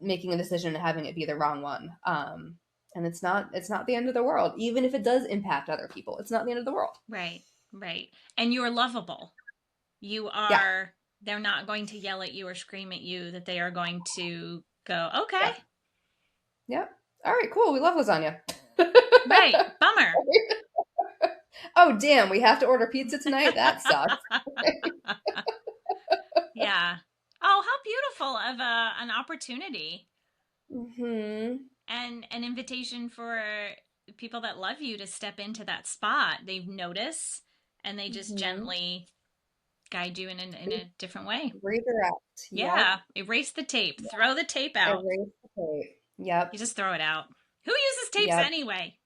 making a decision and having it be the wrong one. And it's not the end of the world, even if it does impact other people. It's not the end of the world. Right. Right. And you're lovable. You Yeah, are, they're not going to yell at you or scream at you, that they are going to go, okay. yeah, yeah. All right, cool. We love lasagna. Right. Bummer. Oh, damn, we have to order pizza tonight? That sucks. Yeah. Oh, how beautiful of an opportunity Hmm. and an invitation for people that love you to step into that spot. They notice and they just Hmm. gently guide you in a different way. Redirect. Yep. Yeah. Erase the tape. Throw the tape out. Erase the tape. You Yep. just throw it out. Who uses tapes Yep. anyway?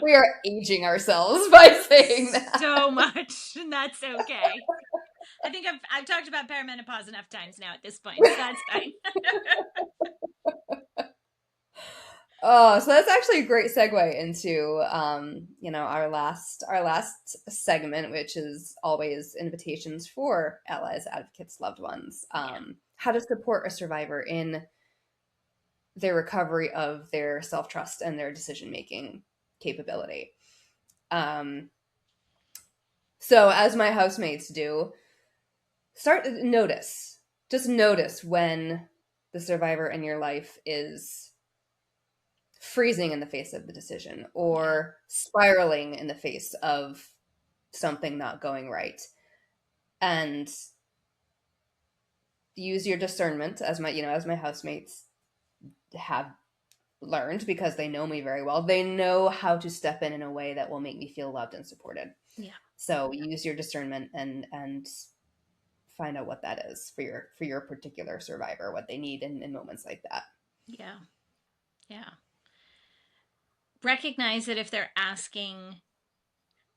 We are aging ourselves by saying that. So much, and that's okay. I think I've talked about perimenopause enough times now at this point, so that's fine. Oh, so that's actually a great segue into our last segment, which is always invitations for allies, advocates, loved ones. Yeah. How to support a survivor in their recovery of their self-trust and their decision-making capability. Um, so as my housemates do, just notice when the survivor in your life is freezing in the face of the decision, Yeah. or spiraling in the face of something not going right, and use your discernment, as my housemates have learned, because they know me very well. They know how to step in a way that will make me feel loved and supported. Yeah. So use your discernment, and find out what that is for your particular survivor, what they need in moments like that. Yeah. Yeah. Recognize that if they're asking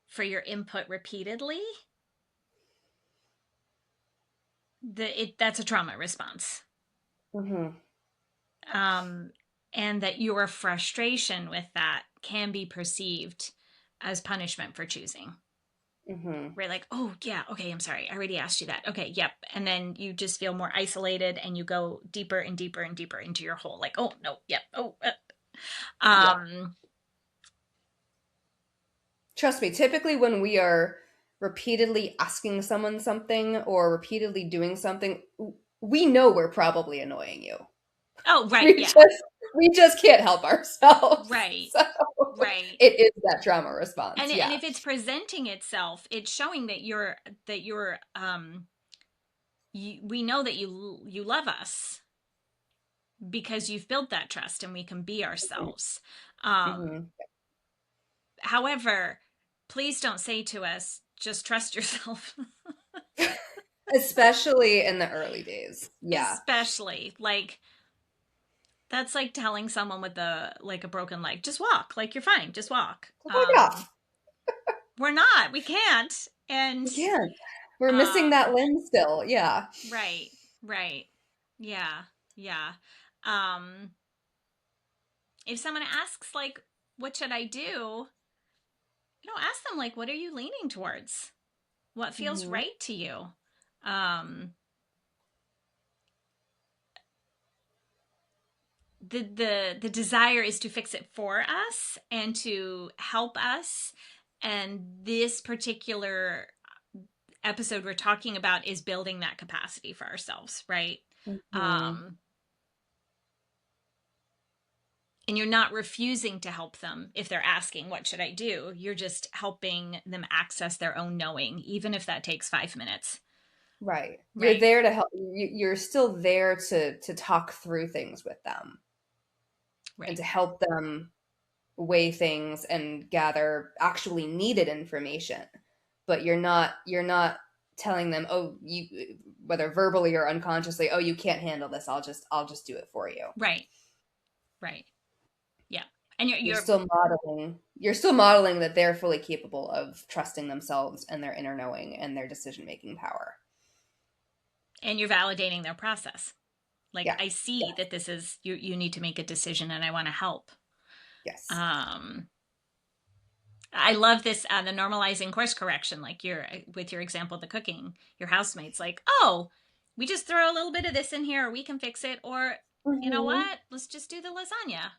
for your input repeatedly, that's a trauma response. Mm-hmm. Um, and that your frustration with that can be perceived as punishment for choosing. Mm-hmm. Right, like, oh yeah, okay, I'm sorry, I already asked you that. Okay, yep. And then you just feel more isolated and you go deeper and deeper and deeper into your hole, like, oh no, yep, oh Yeah. um Trust me, typically when we are repeatedly asking someone something or repeatedly doing something, we know we're probably annoying you. oh right, We yeah. just we just can't help ourselves. Right. So Right. it is that trauma response. And Yeah. if it's presenting itself, it's showing that you're we know that you love us because you've built that trust and we can be ourselves. Mm-hmm. However, please don't say to us, just trust yourself. Especially in the early days. Yeah. Especially like that's like telling someone with a broken leg, just walk, like you're fine, just walk. So fuck it off. We're not, we can't. And We can't. We're missing that um limb still. Yeah. right, right. Yeah, yeah. Um if someone asks like what should I do? Ask them like what are you leaning towards? What feels Mm-hmm. right to you? Um the desire is to fix it for us and to help us. And this particular episode we're talking about is building that capacity for ourselves, right? Mhm. Um, and you're not refusing to help them if they're asking, what should I do? You're just helping them access their own knowing, even if that takes 5 minutes, Right. You're right? there to help. You're still there to talk through things with them and Right. to help them weigh things and gather actually needed information. But you're not telling them, oh, you, whether verbally or unconsciously, oh, you can't handle this. I'll just do it for you. Right. Right. Yeah. And You're still modeling that they're fully capable of trusting themselves and their inner knowing and their decision making power. you're validating their process. Like, Yeah. I see Yeah. that this is you need to make a decision and I want to help. Yes. Um I love this the normalizing course correction, like your with your example of the cooking, your housemates like, "Oh, we just throw a little bit of this in here or we can fix it, or you know Hmm. what? Let's just do the lasagna."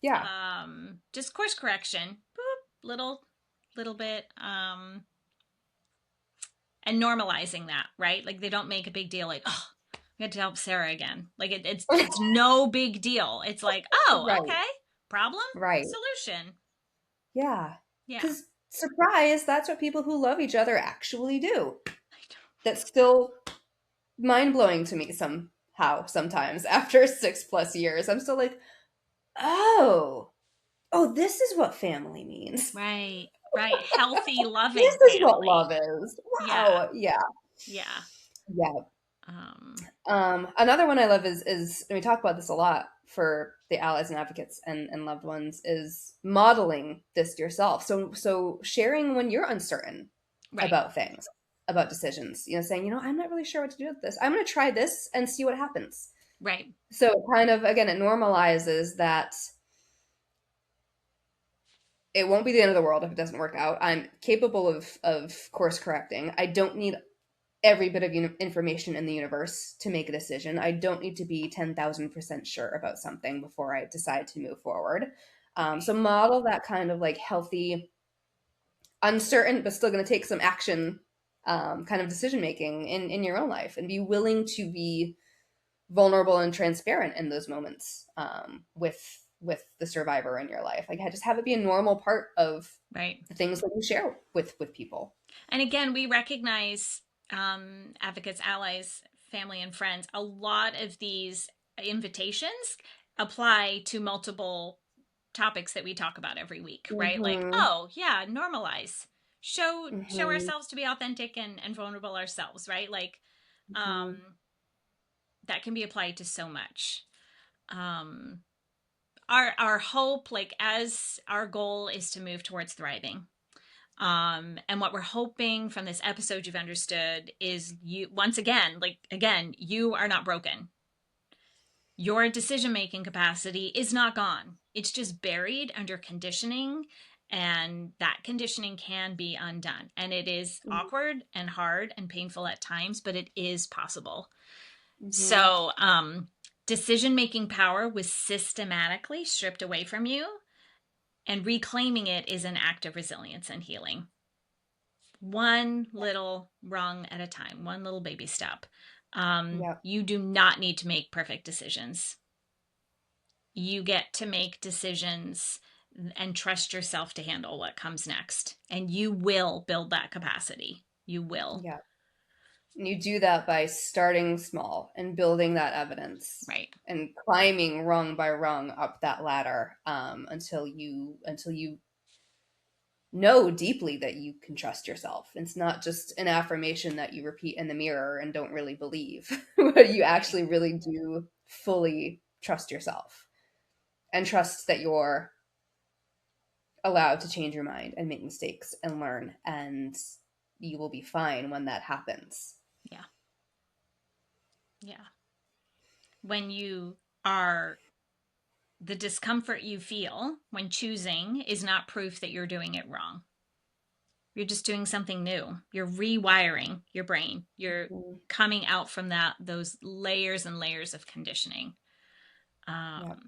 Yeah. Just course correction. Boop, little bit and normalizing that, right? Like they don't make a big deal like, "Oh, we had to help Sarah again." Like it's no big deal. It's like, "Oh, Right. okay. Problem, Right. solution." Yeah. Yeah. Because, surprise, that's what people who love each other actually do. I That's still mind blowing to me somehow, sometimes, after 6+ years. I'm still like, oh, this is what family means. Right, right. Healthy, This loving is what love family. is. Yeah, Wow. Yeah. yeah. Yeah. Um, Another one I love is, and we talk about this a lot for the allies and advocates and loved ones, is modeling this yourself. So sharing when you're uncertain right, about things, about decisions, saying, I'm not really sure what to do with this. I'm going to try this and see what happens. right, So kind of, again, it normalizes that it won't be the end of the world if it doesn't work out. I'm capable of course correcting. I don't need every bit of information in the universe to make a decision. I don't need to be 10,000% sure about something before I decide to move forward. right, So model that kind of like healthy, uncertain, but still going to take some action kind of decision making in your own life, and be willing to be vulnerable and transparent in those moments with the survivor in your life. Like, just have it be a normal part of right. the things that you share with people. And again, we recognize advocates, allies, family, and friends. A lot of these invitations apply to multiple topics that we talk about every week, right? Like, Mm-hmm. oh yeah, normalize, show Mm-hmm. ourselves to be authentic and vulnerable ourselves, right? Like, Mm-hmm. um, that can be applied to so much. Um, our hope, like as our goal is to move towards thriving, and what we're hoping from this episode you've understood is, you once again, like again, you are not broken. Your decision making capacity is not gone. It's just buried under conditioning, and that conditioning can be undone, and it is awkward and hard and painful at times, but it is possible. Mm-hmm. So decision making power was systematically stripped away from you, and reclaiming it is an act of resilience and healing. One little rung at a time, one little baby step. Yep. You do not need to make perfect decisions. You get to make decisions and trust yourself to handle what comes next. And you will build that capacity. You will. Yep. And you do that by starting small and building that evidence Right. and climbing rung by rung up that ladder, until you know deeply that you can trust yourself. It's not just an affirmation that you repeat in the mirror and don't really believe, but you Right. actually really do fully trust yourself and trust that you're allowed to change your mind and make mistakes and learn, and you will be fine when that happens. Yeah. Yeah. When you are, the discomfort you feel when choosing is not proof that you're doing it wrong. You're just doing something new. You're rewiring your brain. You're Mm-hmm. coming out from those layers and layers of conditioning. Yep.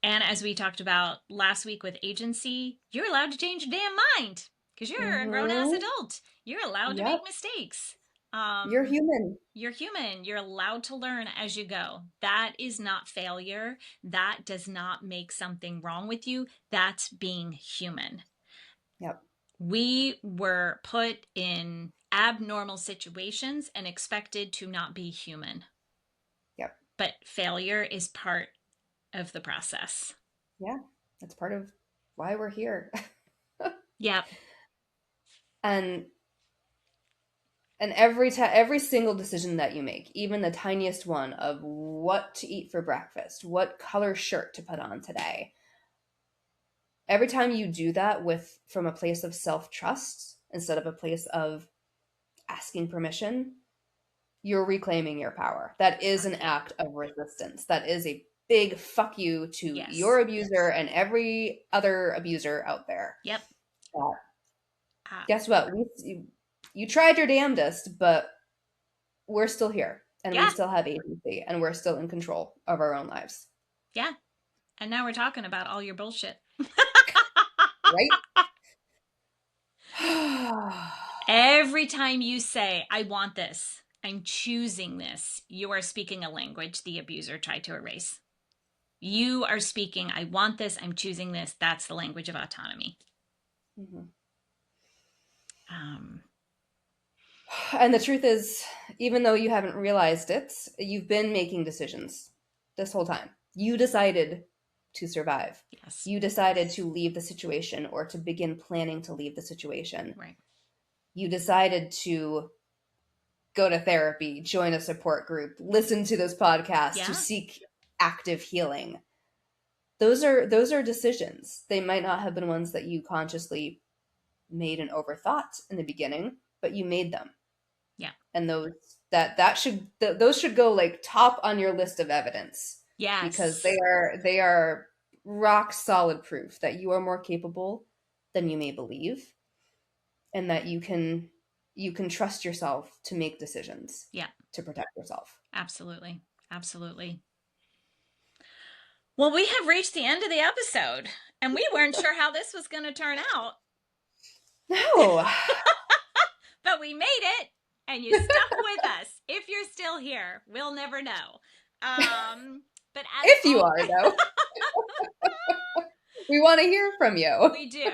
And as we talked about last week with agency, you're allowed to change your damn mind because you're a grown ass Mm-hmm. adult. You're allowed to Yep. make mistakes. You're human. You're human. You're allowed to learn as you go. That is not failure. That does not make something wrong with you. That's being human. Yep. We were put in abnormal situations and expected to not be human. Yep. But failure is part of the process. Yeah. That's part of why we're here. Yep. And every single decision that you make, even the tiniest one of what to eat for breakfast, what color shirt to put on today, every time you do that from a place of self-trust instead of a place of asking permission, you're reclaiming your power. That is an act of resistance. That is a big fuck you to Yes. your abuser and every other abuser out there. Yep. Guess what? You tried your damnedest, but we're still here and we Yeah. still have agency and we're still in control of our own lives. Yeah. And now we're talking about all your bullshit. Right? Every time you say, I want this, I'm choosing this, you are speaking a language the abuser tried to erase. You are speaking, I want this, I'm choosing this. That's the language of autonomy. Mm-hmm. Um, And the truth is, even though you haven't realized it, you've been making decisions this whole time. You decided to survive. yes. You decided to leave the situation or to begin planning to leave the situation. Right. You decided to go to therapy, join a support group, listen to this podcast, to seek active healing. Those are decisions. They might not have been ones that you consciously made and overthought in the beginning, but you made them. Yeah. And those should go like top on your list of evidence. Yes. Because they are rock solid proof that you are more capable than you may believe, and that you can trust yourself to make decisions. Yeah. To protect yourself. Absolutely. Absolutely. Well, we have reached the end of the episode, and we weren't sure how this was going to turn out. No. But we made it, and you stuck with us. If you're still here, we'll never know. But if you are, though, we want to hear from you. We do.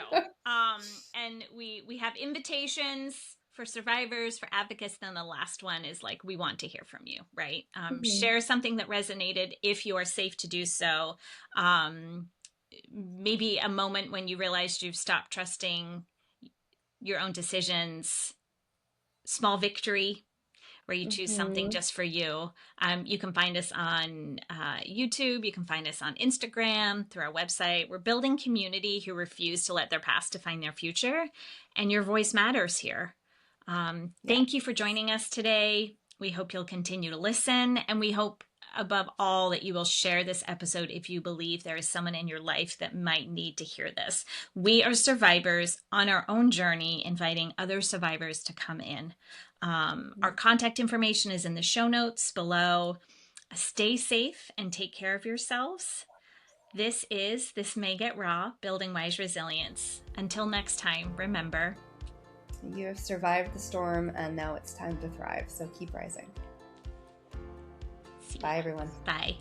And we have invitations for survivors, for advocates. Then the last one is like, we want to hear from you, right? Share something that resonated if you are safe to do so. Maybe a moment when you realized you've stopped trusting your own decisions, small victory where you choose something just for you. You can find us on YouTube. You can find us on Instagram, through our website. We're building community who refuse to let their past define their future. And your voice matters here. Thank you for joining us today. We hope you'll continue to listen. And we hope above all that you will share this episode if you believe there is someone in your life that might need to hear this. We are survivors on our own journey, inviting other survivors to come in. Our contact information is in the show notes below. Stay safe and take care of yourselves. This May Get Raw, Building Wise Resilience. Until next time, remember, you have survived the storm and now it's time to thrive. So keep rising. Bye, everyone. Bye.